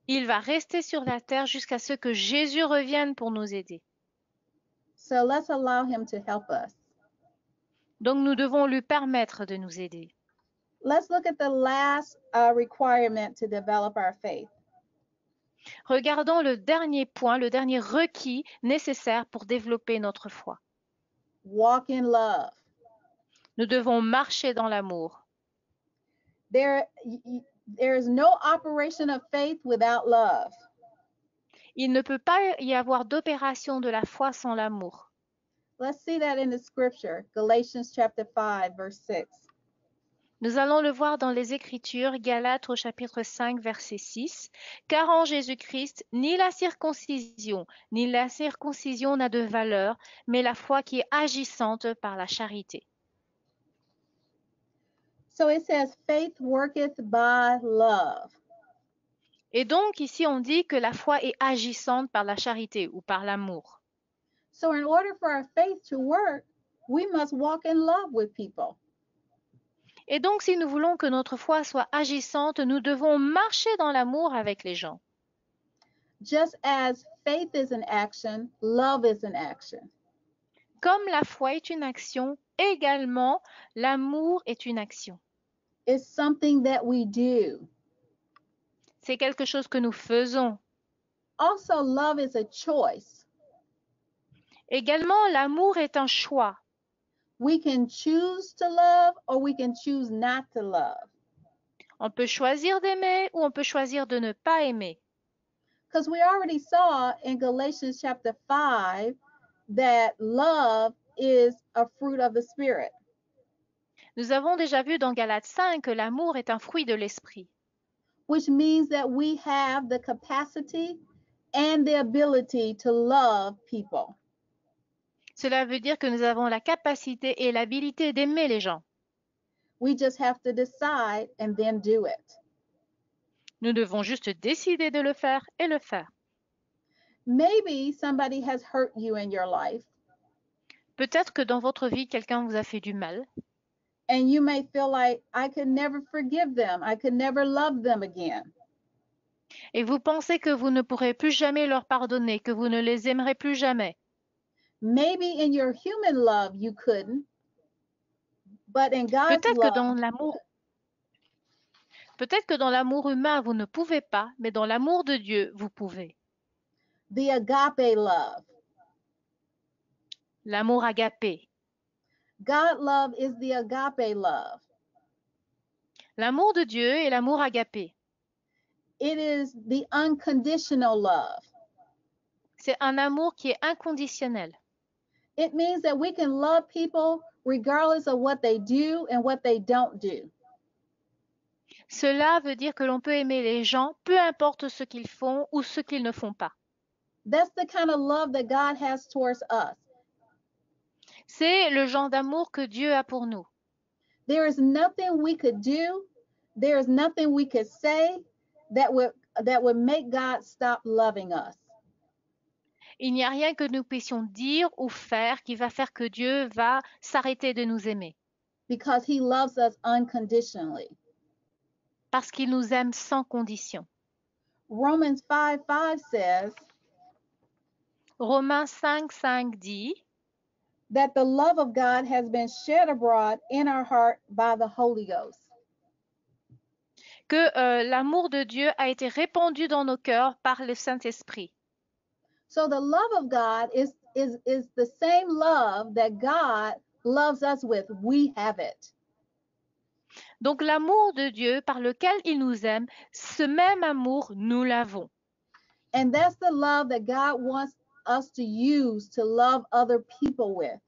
S2: Il va rester sur la terre jusqu'à ce que Jésus revienne pour nous aider.
S1: So let's allow him to help us.
S2: Donc nous devons lui permettre de nous aider.
S1: Let's look at the last requirement to develop our faith.
S2: Regardons le dernier point, le dernier requis nécessaire pour développer notre foi.
S1: Walk in love.
S2: Nous devons marcher dans l'amour.
S1: There is no operation of faith without love.
S2: Il ne peut pas y avoir d'opération de la foi sans l'amour.
S1: Let's see that in the scripture, Galatians chapter 5, verse 6.
S2: Nous allons le voir dans les Écritures, Galates au chapitre 5, verset 6. Car en Jésus-Christ, ni la circoncision, ni l'incirconcision n'a de valeur, mais la foi qui est agissante par la charité.
S1: So it says, faith worketh by love.
S2: Et donc, ici, on dit que la foi est agissante par la charité ou par l'amour.
S1: So in order for our faith to work, we must walk in love with people.
S2: Et donc, si nous voulons que notre foi soit agissante, nous devons marcher dans l'amour avec les gens.
S1: Just as faith is an action, love is an action.
S2: Comme la foi est une action, également, l'amour est une action.
S1: It's something that we do.
S2: C'est quelque chose que nous faisons.
S1: Also, love is a choice.
S2: Également, l'amour est un choix.
S1: We can choose to love or we can choose not to love.
S2: On peut choisir d'aimer ou on peut choisir de ne pas aimer.
S1: Because we already saw in Galatians chapter 5 that love is a fruit of the Spirit.
S2: Nous avons déjà vu dans Galates 5 que l'amour est un fruit de l'esprit.
S1: Which means that we have the capacity and the ability to love people.
S2: Cela veut dire que nous avons la capacité et l'habilité d'aimer les gens.
S1: We just have to decide and then do it.
S2: Nous devons juste décider de le faire et le faire.
S1: Maybe somebody has hurt you in your life,
S2: Peut-être que dans votre vie, quelqu'un vous a fait du mal
S1: and you may feel like, I could never forgive them. I could never love them again.
S2: et vous pensez que vous ne pourrez plus jamais leur pardonner, que vous ne les aimerez plus jamais.
S1: Maybe in your human love you couldn't, but in God's
S2: Peut-être que
S1: love,
S2: dans l'amour, peut-être que dans l'amour humain, vous ne pouvez pas, mais dans l'amour de Dieu, vous pouvez.
S1: the agape love.
S2: L'amour agapé.
S1: God love is the agape love.
S2: L'amour de Dieu est l'amour agapé.
S1: It is the unconditional love.
S2: C'est un amour qui est inconditionnel.
S1: It means that we can love people regardless of what they do and what they don't do.
S2: Cela veut dire que l'on peut aimer les gens, peu importe ce qu'ils font ou ce qu'ils ne font pas.
S1: That's the kind of love that God has towards us.
S2: C'est le genre d'amour que Dieu a pour nous.
S1: There is nothing we could do, there is nothing we could say that would make God stop loving us.
S2: Il n'y a rien que nous puissions dire ou faire qui va faire que Dieu va s'arrêter de nous aimer.
S1: Because he loves us unconditionally.
S2: Parce qu'il nous aime sans condition.
S1: Romans 5:5 says
S2: Romains 5:5 dit
S1: that the love of God has been shed abroad in our heart by the Holy Ghost.
S2: que l'amour de Dieu a été répandu dans nos cœurs par le Saint-Esprit.
S1: So the love of God is the same love that God loves us with. We have it.
S2: Donc l'amour de Dieu par lequel il nous aime, ce même amour, nous l'avons.
S1: And that's the love that God wants us to use to love other people with.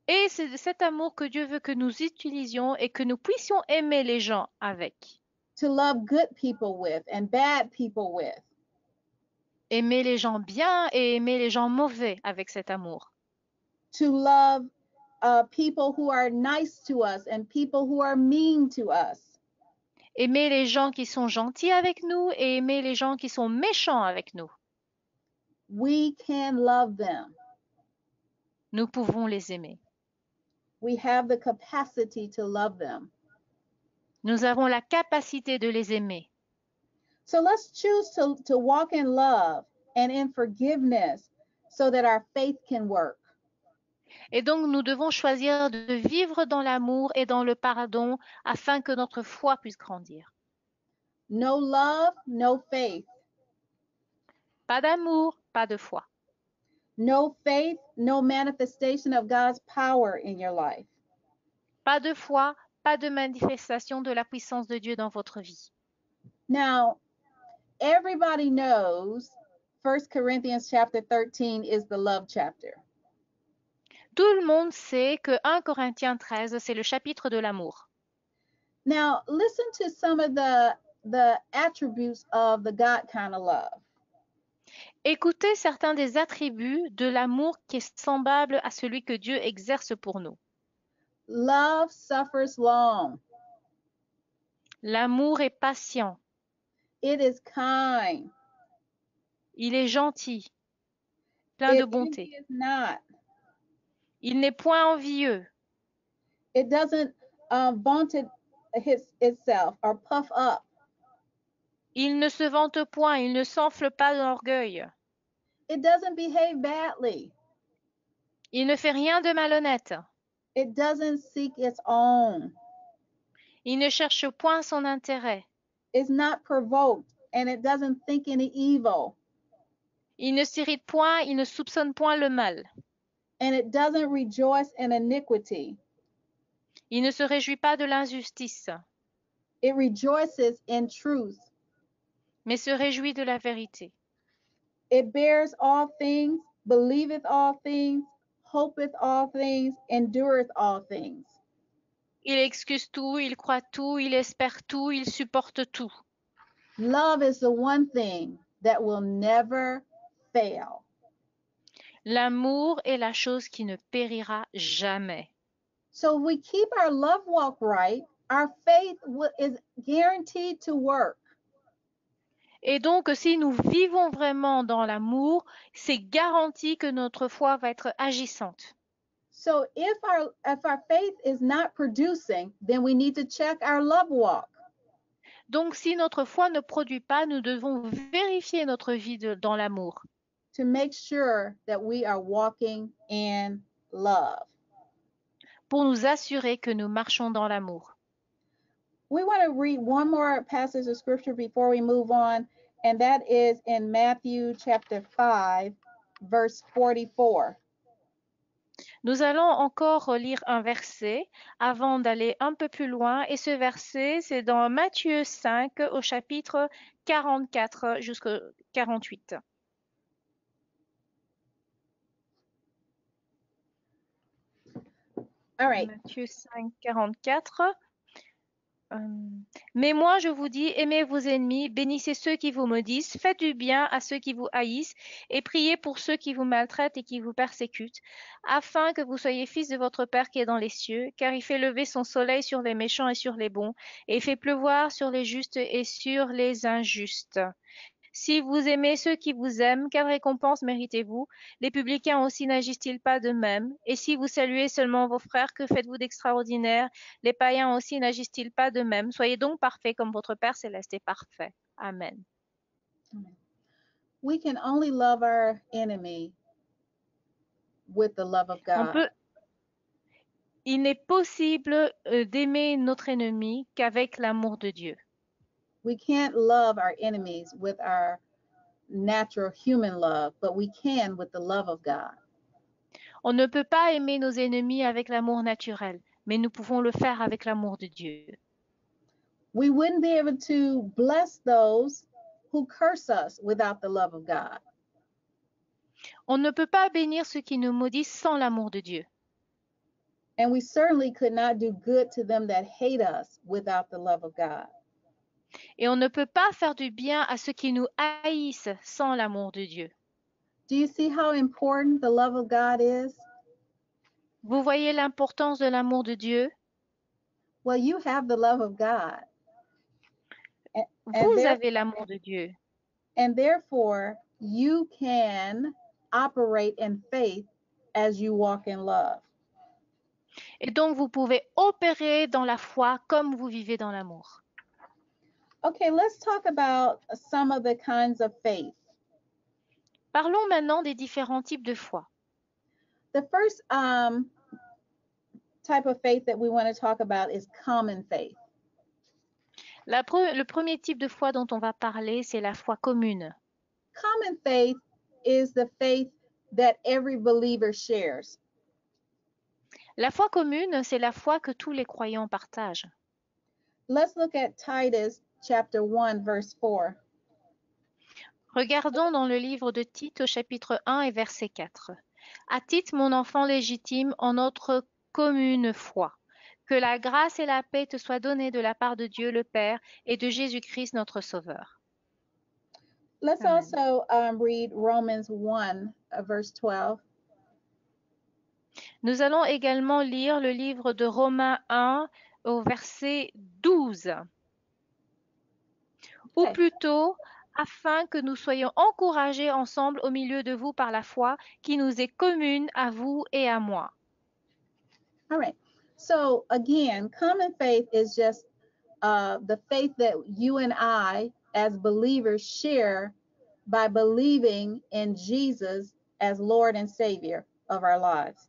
S2: Et c'est cet amour que Dieu veut que nous utilisions et que nous puissions aimer les gens avec.
S1: To love good people with and bad people with.
S2: Aimer les gens bien et aimer les gens mauvais avec cet amour.
S1: To love people who are nice to us and people who are mean to us.
S2: Aimer les gens qui sont gentils avec nous et aimer les gens qui sont méchants avec nous.
S1: We can love them.
S2: Nous pouvons les aimer.
S1: We have the capacity to love them.
S2: Nous avons la capacité de les aimer.
S1: So let's choose to walk in love and in forgiveness so that our faith can work.
S2: Et donc, nous devons choisir de vivre dans l'amour et dans le pardon afin que notre foi puisse grandir.
S1: No love, no faith.
S2: Pas d'amour, pas de foi.
S1: No faith, no manifestation of God's power in your life.
S2: Pas de foi, pas de manifestation de la puissance de Dieu dans votre vie.
S1: Now, everybody knows 1 Corinthians chapter 13 is the love chapter.
S2: Tout le monde sait que 1 Corinthiens 13, c'est le chapitre de l'amour.
S1: Now, listen to some of the attributes of the God kind of love.
S2: Écoutez certains des attributs de l'amour qui est semblable à celui que Dieu exerce pour nous.
S1: Love suffers long.
S2: L'amour est patient.
S1: It is kind.
S2: Il est gentil, plein de
S1: It
S2: bonté.
S1: envies not.
S2: Il n'est point envieux.
S1: It doesn't vaunt itself or puff up.
S2: Il ne se vante point, il ne s'enfle pas d'orgueil.
S1: It doesn't behave badly.
S2: Il ne fait rien de malhonnête.
S1: It doesn't seek its own.
S2: Il ne cherche point son intérêt.
S1: It's not provoked and it doesn't think any evil.
S2: Il ne s'irrite point, il ne soupçonne point le mal.
S1: And it doesn't rejoice in iniquity.
S2: Il ne se réjouit pas de l'injustice,
S1: It rejoices in truth.
S2: mais se réjouit de la vérité.
S1: It bears all things, believeth all things, hopeth all things, endureth all things.
S2: Il excuse tout, il croit tout, il espère tout, il supporte tout.
S1: Love is the one thing that will never fail.
S2: L'amour est la chose qui ne périra jamais.
S1: So if we keep our love walk right, our faith is guaranteed to work.
S2: Et donc, si nous vivons vraiment dans l'amour, c'est garanti que notre foi va être agissante.
S1: So if our faith is not producing, then we need to check our love walk.
S2: Donc, si notre foi ne produit pas, nous devons vérifier notre vie dans l'amour
S1: to make sure that we are walking in love.
S2: pour nous assurer que nous marchons dans l'amour.
S1: We want to read one more passage of scripture before we move on, and that is in Matthew chapter 5, verse 44.
S2: Nous allons encore lire un verset avant d'aller un peu plus loin. Et ce verset, c'est dans Matthieu 5 au chapitre 44 jusqu'au 48.
S1: All right.
S2: Matthieu 5, 44. Mais moi, je vous dis, aimez vos ennemis, bénissez ceux qui vous maudissent, faites du bien à ceux qui vous haïssent, et priez pour ceux qui vous maltraitent et qui vous persécutent, afin que vous soyez fils de votre Père qui est dans les cieux, car il fait lever son soleil sur les méchants et sur les bons, et il fait pleuvoir sur les justes et sur les injustes. Si vous aimez ceux qui vous aiment, quelle récompense méritez-vous? Les publicains aussi n'agissent-ils pas de même? Et si vous saluez seulement vos frères, que faites-vous d'extraordinaire? Les païens aussi n'agissent-ils pas de même? Soyez donc parfaits comme votre Père céleste est parfait. Amen.
S1: We can only love our enemy with the love of God.
S2: Il n'est possible d'aimer notre ennemi qu'avec l'amour de Dieu.
S1: We can't love our enemies with our natural human love, but we can with the love of God.
S2: On ne peut pas aimer nos ennemis avec l'amour naturel, mais nous pouvons le faire avec l'amour de Dieu.
S1: We wouldn't be able to bless those who curse us without the love of God.
S2: On ne peut pas bénir ceux qui nous maudissent sans l'amour de Dieu.
S1: And we certainly could not do good to them that hate us without the love of God.
S2: Et on ne peut pas faire du bien à ceux qui nous haïssent sans l'amour de Dieu.
S1: Do you see how important the love of God is?
S2: Vous voyez l'importance de l'amour de Dieu?
S1: Well, you have the love of God.
S2: Vous avez l'amour de Dieu.
S1: And therefore, you can operate in faith as you walk in love.
S2: Et donc, vous pouvez opérer dans la foi comme vous vivez dans l'amour.
S1: Okay, let's talk about some of the kinds of faith.
S2: Parlons maintenant des différents types de foi.
S1: The first type of faith that we want to talk about is common faith.
S2: Le premier type de foi dont on va parler, c'est la foi commune.
S1: Common faith is the faith that every believer shares.
S2: La foi commune, c'est la foi que tous les croyants partagent.
S1: Let's look at Titus chapter 1 verse 4.
S2: Regardons dans le livre de Tite au chapitre 1 et verset 4. À Tite, mon enfant légitime, en notre commune foi, que la grâce et la paix te soient données de la part de Dieu le Père et de Jésus-Christ notre Sauveur.
S1: Let's
S2: Amen.
S1: also read Romans 1 verse 12.
S2: Nous allons également lire le livre de Romains 1 au verset 12. Ou plutôt, afin que nous soyons encouragés ensemble au milieu de vous par la foi qui nous est commune à vous et à moi.
S1: All right. So again, common faith is just the faith that you and I as believers share by believing in Jesus as Lord and Savior of our lives.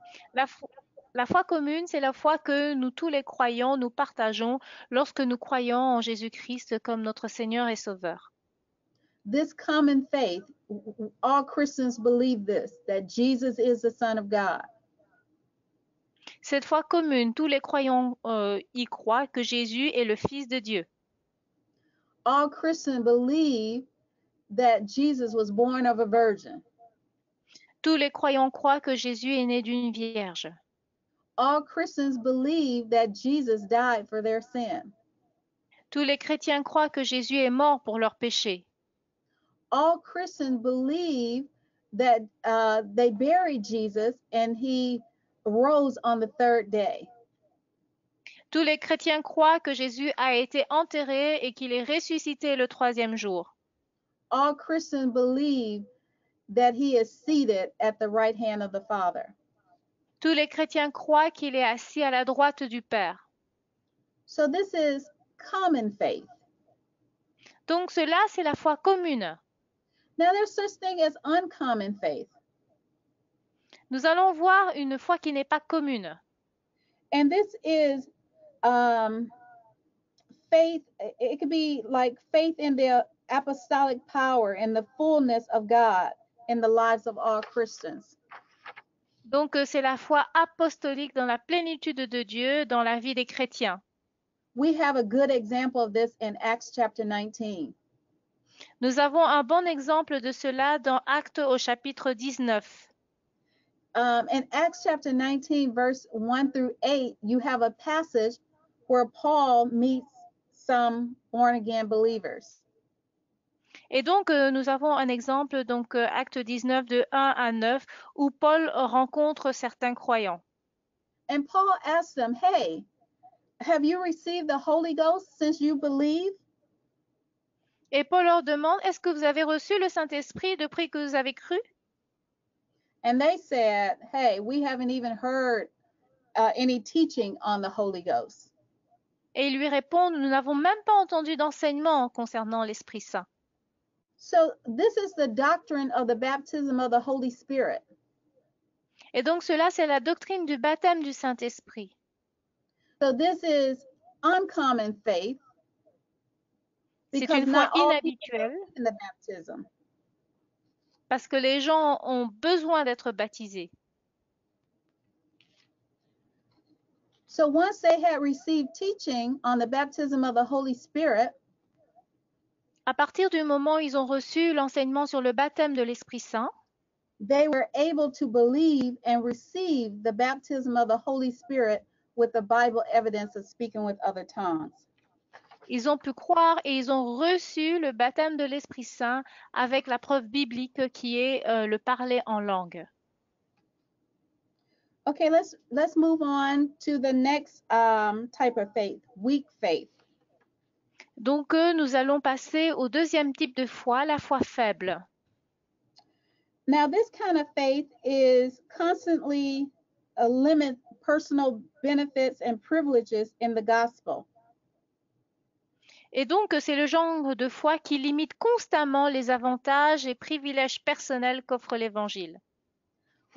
S2: La foi commune, c'est la foi que nous tous les croyants, nous partageons lorsque nous croyons en Jésus-Christ comme notre Seigneur et Sauveur.
S1: This common faith, all Christians believe this, that Jesus is the Son of God.
S2: Cette foi commune, tous les croyants y croient que Jésus est le Fils de Dieu.
S1: All Christians believe that Jesus was born of a virgin.
S2: Tous les croyants croient que Jésus est né d'une vierge.
S1: All Christians believe that Jesus died for their sin.
S2: Tous les chrétiens croient que Jésus est mort pour leurs péchés.
S1: All Christians believe that they buried Jesus and he rose on the third day.
S2: Tous les chrétiens croient que Jésus a été enterré et qu'il est ressuscité le troisième jour.
S1: All Christians believe that he is seated at the right hand of the Father.
S2: Tous les chrétiens croient qu'il est assis à la droite du Père.
S1: So this is common faith.
S2: Donc cela, c'est la foi commune.
S1: Now there's such thing as uncommon faith.
S2: Nous allons voir une foi qui n'est pas commune.
S1: And this is faith. It could be like faith in the apostolic power and the fullness of God in the lives of all Christians.
S2: Donc c'est la foi apostolique dans la plénitude de Dieu dans la vie des chrétiens.
S1: We have a good example of this in Acts chapter 19.
S2: Nous avons un bon exemple de cela dans Actes au chapitre 19.
S1: In Acts chapter 19, verse 1 through 8, you have a passage where Paul meets some born-again believers.
S2: Et donc, nous avons un exemple, donc Acte 19 de 1 à 9, où Paul rencontre certains croyants.
S1: And Paul asks them, hey, have you received the Holy Ghost since you believe?
S2: Et Paul leur demande, est-ce que vous avez reçu le Saint-Esprit depuis que vous avez cru?
S1: And they said, hey, we haven't even heard any teaching on the Holy Ghost.
S2: Et ils lui répondent, nous n'avons même pas entendu d'enseignement concernant l'Esprit Saint.
S1: So this is the doctrine of the baptism of the Holy Spirit.
S2: Et donc cela, c'est la doctrine du baptême du Saint-Esprit.
S1: So this is uncommon faith.
S2: C'est une foi inhabituelle
S1: in the baptism.
S2: parce que les gens ont besoin d'être baptisés.
S1: So once they had received teaching on the baptism of the Holy Spirit,
S2: À partir du moment où ils ont reçu l'enseignement sur le baptême de l'Esprit Saint,
S1: they were able to believe and receive the baptism of the Holy Spirit with the Bible evidence of speaking with other tongues.
S2: ils ont pu croire et ils ont reçu le baptême de l'Esprit Saint avec la preuve biblique qui est le parler en langue.
S1: Okay, let's move on to the next type of faith, weak faith.
S2: Donc, nous allons passer au deuxième type de foi, la foi faible.
S1: Now, this kind of faith is constantly limit personal benefits and privileges in the gospel.
S2: Et donc, c'est le genre de foi qui limite constamment les avantages et privilèges personnels qu'offre l'Évangile.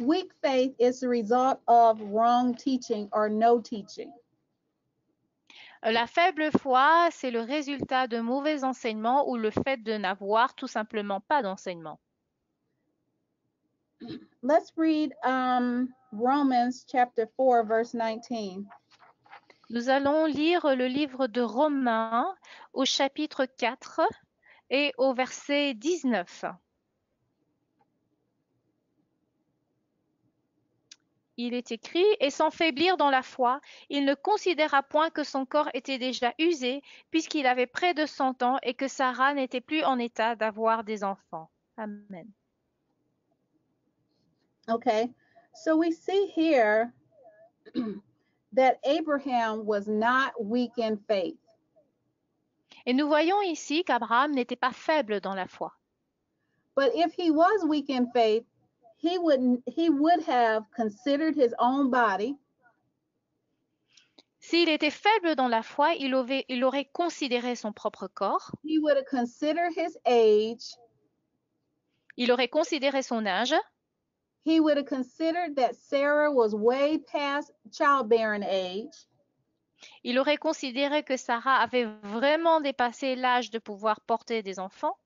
S1: Weak faith is the result of wrong teaching or no teaching.
S2: La faible foi, c'est le résultat de mauvais enseignements ou le fait de n'avoir tout simplement pas d'enseignement.
S1: Let's read Romans chapter 4, verse 19.
S2: Nous allons lire le livre de Romains au chapitre 4 et au verset 19. Il est écrit, et sans faiblir dans la foi, il ne considéra point que son corps était déjà usé, puisqu'il avait près de 100 ans et que Sarah n'était plus en état d'avoir des enfants. Amen.
S1: Okay, so we see here that Abraham was not weak in faith.
S2: Et nous voyons ici qu'Abraham n'était pas faible dans la foi.
S1: But if he was weak in faith, he would have considered his own body.
S2: S'il était faible dans la foi, il aurait considéré son propre corps.
S1: He would have considered his age.
S2: Il aurait considéré son âge.
S1: He would have considered that Sarah was way past childbearing age.
S2: Il aurait considéré que Sarah avait vraiment dépassé l'âge de pouvoir porter des enfants.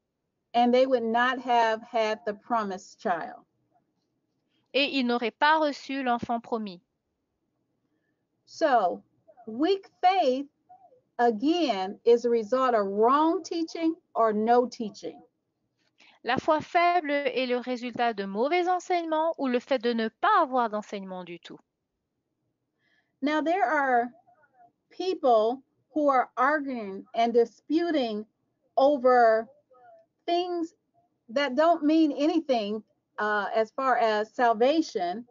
S1: And they would not have had the promised child.
S2: Et il n'aurait pas reçu l'enfant promis.
S1: So, weak faith, again, is a result of wrong teaching or no teaching.
S2: La foi faible est le résultat de mauvais enseignements ou le fait de ne pas avoir d'enseignement du tout.
S1: Now, there are people who are arguing and disputing over things that don't mean anything as far as salvation,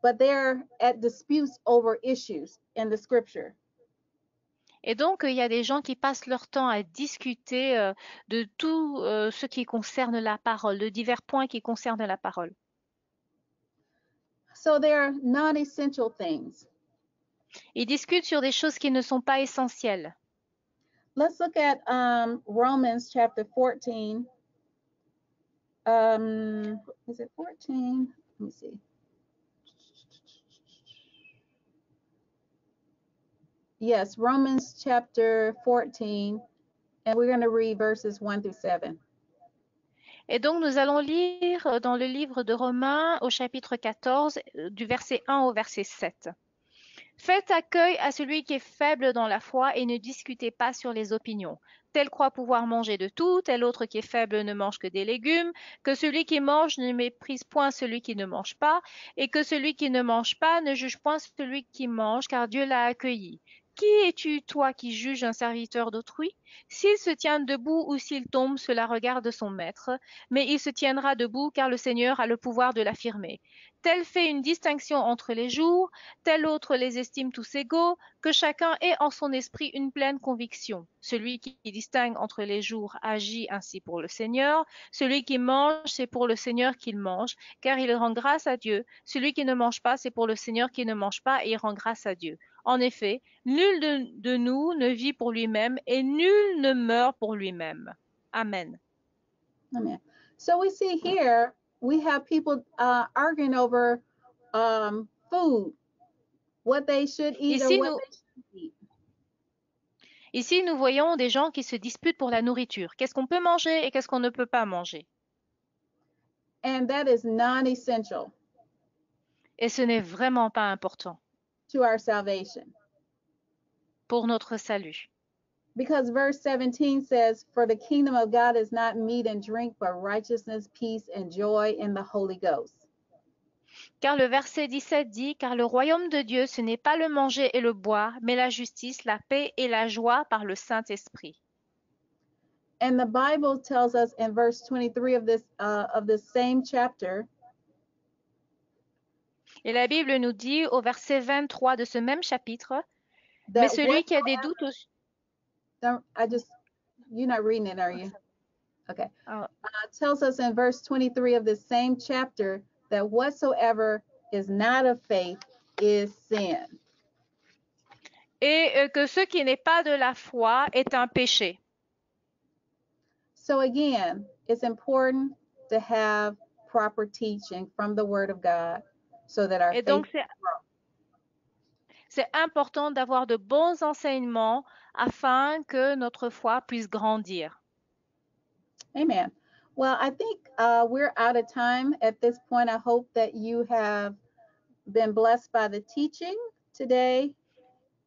S1: but they're at disputes over issues in the scripture.
S2: Et donc, il y a des gens qui passent leur temps à discuter de tout ce qui concerne la parole, de divers points qui concernent la parole.
S1: So they're non-essential things.
S2: Ils discutent sur des choses qui ne sont pas essentielles.
S1: Let's look at Romans chapter 14. Is it 14? Let me see. Yes, Romans chapter 14, and we're going to read verses 1 through 7.
S2: Et donc, nous allons lire dans le livre de Romains au chapitre 14, du verset 1 au verset 7. Faites accueil à celui qui est faible dans la foi et ne discutez pas sur les opinions. Tel croit pouvoir manger de tout, tel autre qui est faible ne mange que des légumes, que celui qui mange ne méprise point celui qui ne mange pas, et que celui qui ne mange pas ne juge point celui qui mange, car Dieu l'a accueilli. Qui es-tu, toi, qui juges un serviteur d'autrui? S'il se tient debout ou s'il tombe, cela regarde son maître, mais il se tiendra debout, car le Seigneur a le pouvoir de l'affirmer. Tel fait une distinction entre les jours, tel autre les estime tous égaux, que chacun ait en son esprit une pleine conviction. Celui qui distingue entre les jours agit ainsi pour le Seigneur. Celui qui mange, c'est pour le Seigneur qu'il mange, car il rend grâce à Dieu. Celui qui ne mange pas, c'est pour le Seigneur qui ne mange pas et il rend grâce à Dieu. En effet, nul de nous ne vit pour lui-même et nul ne meurt pour lui-même. Amen.
S1: Amen. So we see here, we have people arguing over food, what they should eat or what they shouldn't eat.
S2: Ici, nous voyons des gens qui se disputent pour la nourriture. Qu'est-ce qu'on peut manger et qu'est-ce qu'on ne peut pas manger?
S1: And that is non-essential
S2: Et ce n'est vraiment pas important
S1: to our salvation.
S2: pour notre salut.
S1: Because verse 17 says, "For the kingdom of God is not meat and drink, but righteousness, peace, and joy in the Holy Ghost."
S2: Car le verset 17 dit, car le royaume de Dieu, ce n'est pas le manger et le boire, mais la justice, la paix et la joie par le Saint-Esprit.
S1: And the Bible tells us in verse 23 of this same chapter,
S2: Et la Bible nous dit au verset 23 de ce même chapitre, mais
S1: that
S2: celui qui a des doutes aussi...
S1: you're not reading it, are you? Okay.
S2: Oh.
S1: Tells us in verse 23 of this same chapter that whatsoever is not of faith is sin.
S2: Et que ce qui n'est pas de la foi est un péché.
S1: So again, it's important to have proper teaching from the Word of God so that our
S2: Et
S1: faith
S2: donc, c'est important d'avoir de bons enseignements afin que notre foi puisse grandir.
S1: Amen. Well, I think we're out of time at this point. I hope that you have been blessed by the teaching today.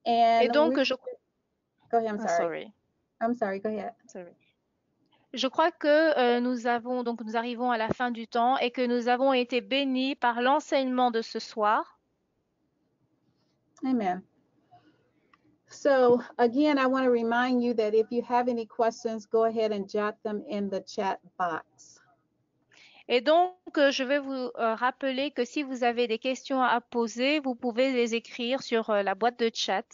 S1: And
S2: Et donc,
S1: go ahead. I'm sorry.
S2: Sorry.
S1: I'm sorry. Go ahead.
S2: Sorry. Je crois que nous arrivons à la fin du temps et que nous avons été bénis par l'enseignement de ce soir.
S1: Amen. So again, I want to remind you that if you have any questions, go ahead and jot them in the chat box.
S2: Et donc, je vais vous rappeler que si vous avez des questions à poser, vous pouvez les écrire sur la boîte de chat.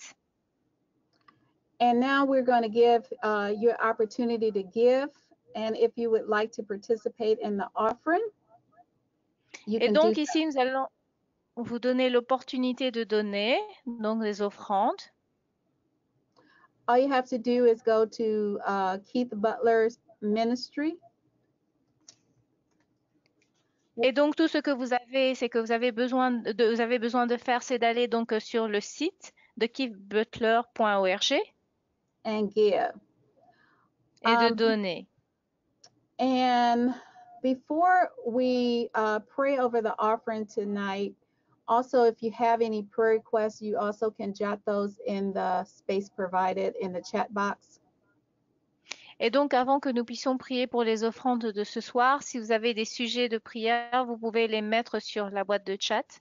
S1: And now we're going to give you an opportunity to give. And if you would like to participate in the offering, you
S2: Et
S1: can
S2: donc
S1: do
S2: ici, nous allons vous donner l'opportunité de donner, donc les offrandes.
S1: All you have to do is go to Keith Butler's ministry.
S2: Et donc tout ce que vous avez, c'est que vous avez besoin de faire, c'est d'aller donc sur le site de keithbutler.org
S1: and give.
S2: Et de donner.
S1: And before we pray over the offering tonight, also if you have any prayer requests, you also can jot those in the space provided in the chat box.
S2: Et donc, avant que nous puissions prier pour les offrandes de ce soir, si vous avez des sujets de prière, vous pouvez les mettre sur la boîte de chat.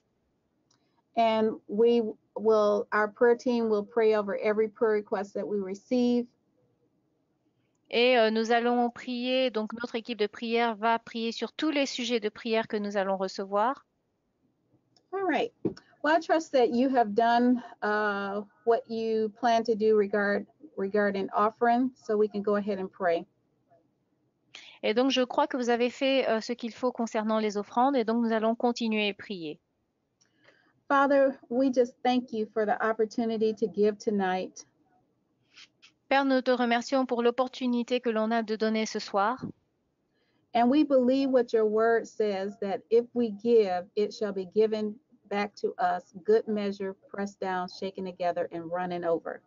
S1: And our prayer team will pray over every prayer request that we receive.
S2: Et nous allons prier, donc notre équipe de prière va prier sur tous les sujets de prière que nous allons recevoir.
S1: All right. Well, I trust that you have done what you plan to do regarding offering, so we can go ahead and pray.
S2: Et donc, je crois que vous avez fait ce qu'il faut concernant les offrandes, et donc nous allons continuer à prier.
S1: Father, we just thank you for the opportunity to give tonight.
S2: Père, nous te remercions pour l'opportunité que l'on a de donner ce soir.
S1: And we believe what your word says, that if we give, it shall be given back to us, good measure, pressed down, shaken together, and running over.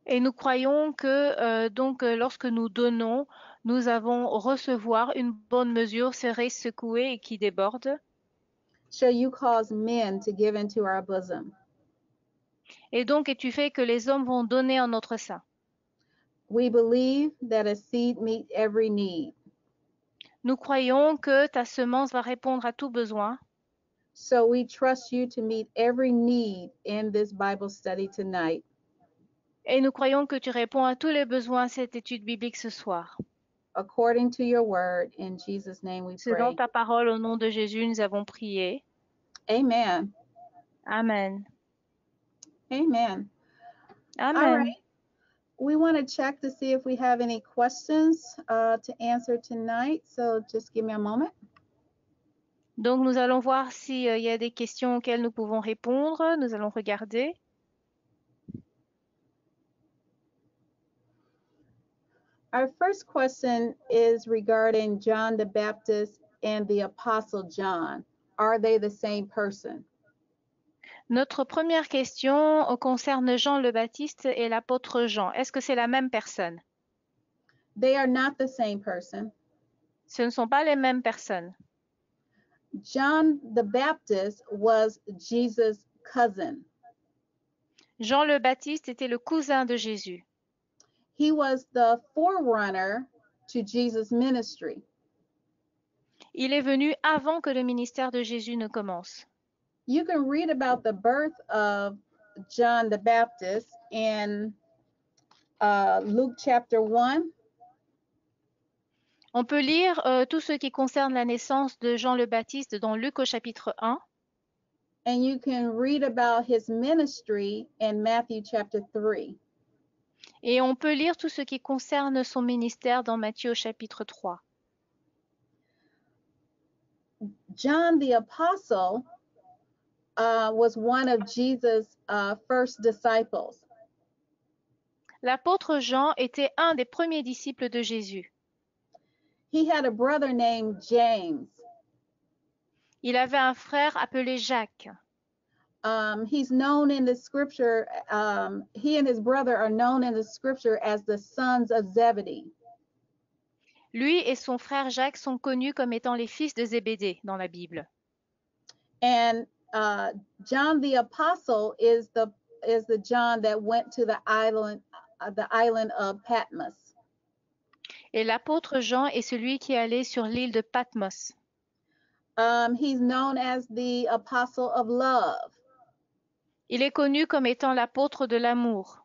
S2: Et nous croyons que lorsque nous donnons, nous allons recevoir une bonne mesure, serrée, secouée et qui déborde.
S1: Shall you cause men to give into our bosom?
S2: Et donc, et tu fais que les hommes vont donner en notre sein.
S1: We believe that a seed meets every need.
S2: Nous croyons que ta semence va répondre à tout besoin.
S1: So we trust you to meet every need in this Bible study tonight.
S2: Et nous croyons que tu réponds à tous les besoins à cette étude biblique ce soir.
S1: According to your word, in Jesus' name we
S2: Selon
S1: pray.
S2: ta parole, au nom de Jésus, nous avons prié.
S1: Amen.
S2: Amen.
S1: Amen. All
S2: Amen.
S1: right. We want to check to see if we have any questions to answer tonight. So just give me a moment.
S2: Donc, nous allons voir s'il y a des questions auxquelles nous pouvons répondre. Nous allons regarder.
S1: Our first question is regarding John the Baptist and the Apostle John. Are they the same person?
S2: Notre première question concerne Jean le Baptiste et l'apôtre Jean. Est-ce que c'est la même personne?
S1: They are not the same person.
S2: Ce ne sont pas les mêmes personnes.
S1: John the Baptist was Jesus' cousin.
S2: Jean le Baptiste était le cousin de Jésus.
S1: He was the forerunner to Jesus' ministry.
S2: Il est venu avant que le ministère de Jésus ne commence.
S1: You can read about the birth of John the Baptist in Luke chapter 1.
S2: On peut lire tout ce qui concerne la naissance de Jean le Baptiste dans Luc au chapitre 1.
S1: And you can read about his ministry in Matthew chapter 3.
S2: Et on peut lire tout ce qui concerne son ministère dans Matthieu au chapitre 3.
S1: John the Apostle was one of Jesus' first disciples.
S2: L'apôtre Jean était un des premiers disciples de Jésus.
S1: He had a brother named James.
S2: Il avait un frère appelé Jacques.
S1: He's known in the scripture, he and his brother are known in the scripture as the sons of Zebedee.
S2: Lui et son frère Jacques sont connus comme étant les fils de Zébédée dans la Bible.
S1: And John the Apostle is the John that went to the island of Patmos.
S2: Et l'apôtre Jean est celui qui est allé sur l'île de Patmos.
S1: He's known as the Apostle of Love.
S2: Il est connu comme étant l'apôtre de l'amour.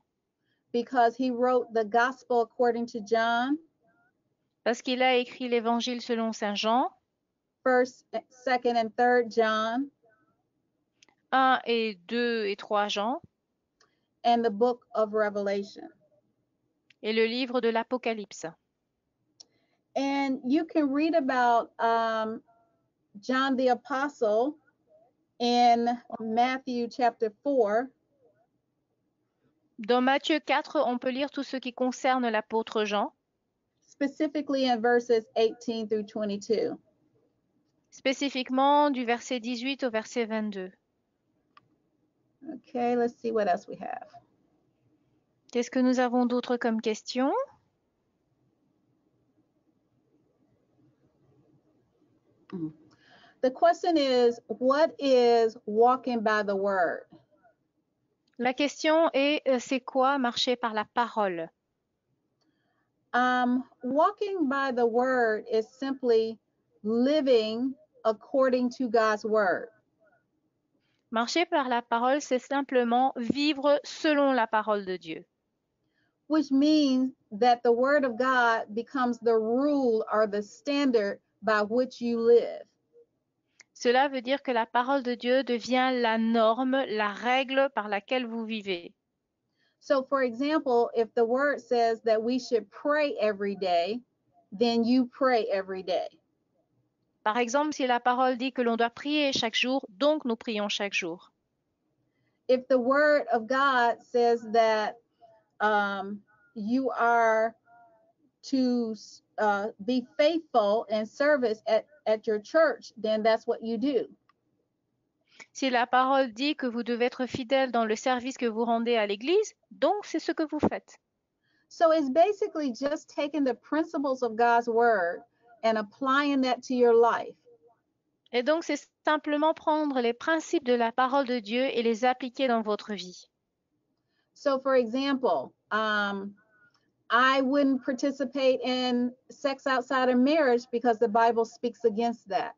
S1: Because he wrote the Gospel according to John.
S2: Parce qu'il a écrit l'évangile selon Saint Jean.
S1: 1st, 2nd, and 3rd John.
S2: 1 et 2 et 3 Jean.
S1: And the book of Revelation.
S2: Et le livre de l'Apocalypse.
S1: And you can read about John the Apostle in Matthew chapter 4.
S2: Dans Matthieu 4, on peut lire tout ce qui concerne l'apôtre Jean.
S1: Specifically in verses 18 through 22.
S2: Spécifiquement du verset 18 au verset 22.
S1: Okay, let's see what else we have.
S2: Qu'est-ce que nous avons d'autre comme question?
S1: The question is, what is walking by the word?
S2: La question est, c'est quoi marcher par la parole?
S1: Walking by the word is simply living according to God's word.
S2: Marcher par la parole, c'est simplement vivre selon la parole de Dieu.
S1: Which means that the word of God becomes the rule or the standard by which you live.
S2: Cela veut dire que la parole de Dieu devient la norme, la règle par laquelle vous vivez.
S1: So, for example, if the word says that we should pray every day, then you pray every day.
S2: Par exemple, si la parole dit que l'on doit prier chaque jour, donc nous prions chaque jour.
S1: If the word of God says that you are to be faithful in service at your church, then that's what you do.
S2: Si la parole dit que vous devez être fidèle dans le service que vous rendez à l'église, donc c'est ce que vous faites.
S1: So it's basically just taking the principles of God's word and applying that to your life.
S2: Et donc c'est simplement prendre les principes de la parole de Dieu et les appliquer dans votre vie.
S1: So for example, I wouldn't participate in sex outside of marriage because the Bible speaks against that.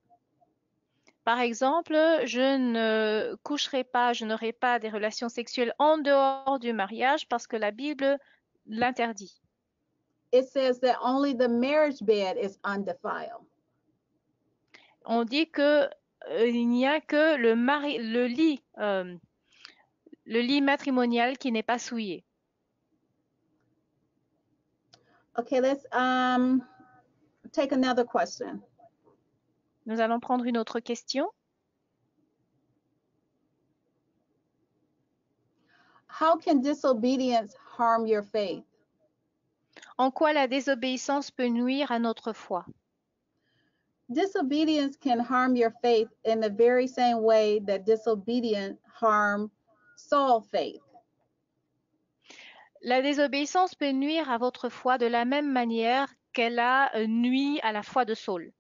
S2: Par exemple, je ne coucherai pas, je n'aurai pas des relations sexuelles en dehors du mariage parce que la Bible l'interdit.
S1: It says that only the marriage bed is undefiled.
S2: On dit que il n'y a que le lit matrimonial qui n'est pas souillé.
S1: Okay, let's take another question.
S2: Nous allons prendre une autre question.
S1: How can disobedience harm your faith?
S2: En quoi la désobéissance peut nuire à notre foi?
S1: Disobedience can harm your faith in the very same way that disobedience harmed Saul's faith.
S2: La désobéissance peut nuire à votre foi de la même manière qu'elle a nui à la foi de Saul.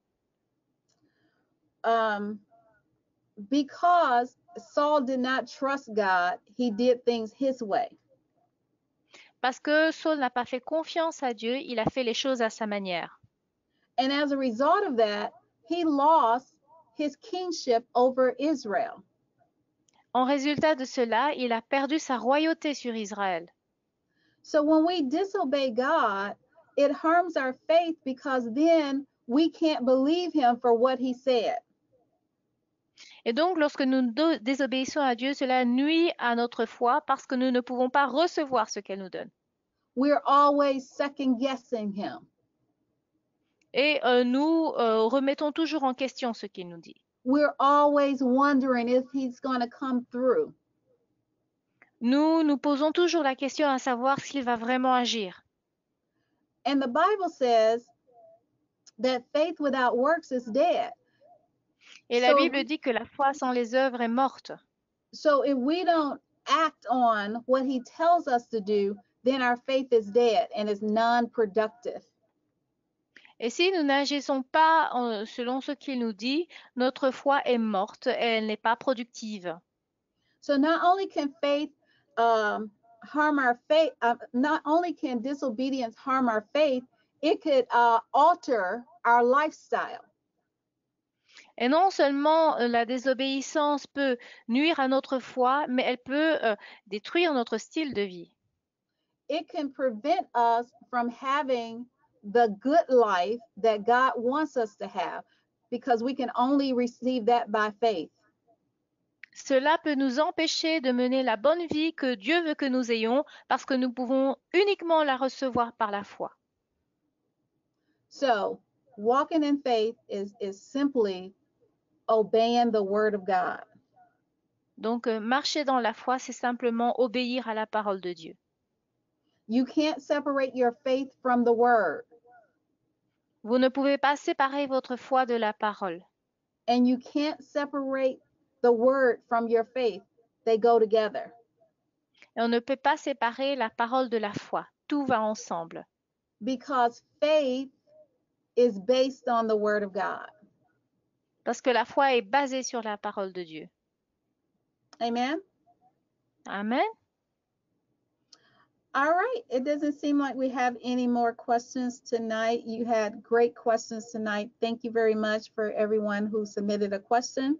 S1: Because Saul did not trust God, he did things his way.
S2: Parce que Saul n'a pas fait confiance à Dieu, il a fait les choses à sa manière.
S1: And as a result of that, he lost his kingship over Israel.
S2: En résultat de cela, il a perdu sa royauté sur Israël.
S1: So when we disobey God, it harms our faith because then we can't believe him for what he said.
S2: Et donc, lorsque nous désobéissons à Dieu, cela nuit à notre foi parce que nous ne pouvons pas recevoir ce qu'elle nous donne.
S1: We're always second guessing him.
S2: Et nous remettons toujours en question ce qu'il nous dit.
S1: We're always wondering if he's going to come through.
S2: Nous nous posons toujours la question à savoir s'il va vraiment agir.
S1: And the Bible says that faith without works is dead.
S2: Et la Bible dit que la foi sans les œuvres est morte.
S1: So if we don't act on what he tells us to do, then our faith is dead and is non-productive.
S2: Et si nous n'agissons pas selon ce qu'il nous dit, notre foi est morte et elle n'est pas productive.
S1: So not only can faith harm our faith, not only can disobedience harm our faith, it could alter our lifestyle.
S2: Et non seulement la désobéissance peut nuire à notre foi, mais elle peut détruire notre style de vie.
S1: It can prevent us from having the good life that God wants us to have because we can only receive that by faith.
S2: Cela peut nous empêcher de mener la bonne vie que Dieu veut que nous ayons parce que nous pouvons uniquement la recevoir par la foi.
S1: So, walking in faith is simply obeying the word of God.
S2: Donc, marcher dans la foi, c'est simplement obéir à la parole de Dieu.
S1: You can't separate your faith from the word.
S2: Vous ne pouvez pas séparer votre foi de la parole.
S1: And you can't separate the word from your faith. They go together.
S2: Et on ne peut pas séparer la parole de la foi. Tout va ensemble.
S1: Because faith is based on the word of God.
S2: Parce que la foi est basée sur la parole de Dieu.
S1: Amen.
S2: Amen.
S1: All right. It doesn't seem like we have any more questions tonight. You had great questions tonight. Thank you very much for everyone who submitted a question.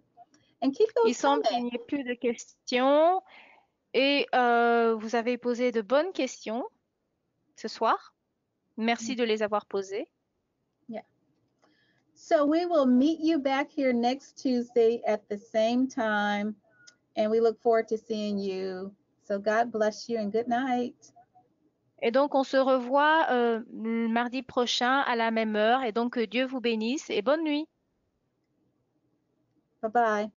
S1: And keep those
S2: Il semble qu'il
S1: coming.
S2: n'y ait plus de questions et vous avez posé de bonnes questions ce soir. Merci de les avoir posées.
S1: Yeah. So we will meet you back here next Tuesday at the same time. And we look forward to seeing you. So God bless you and good night.
S2: Et donc, on se revoit mardi prochain à la même heure. Et donc, que Dieu vous bénisse et bonne nuit.
S1: Bye bye.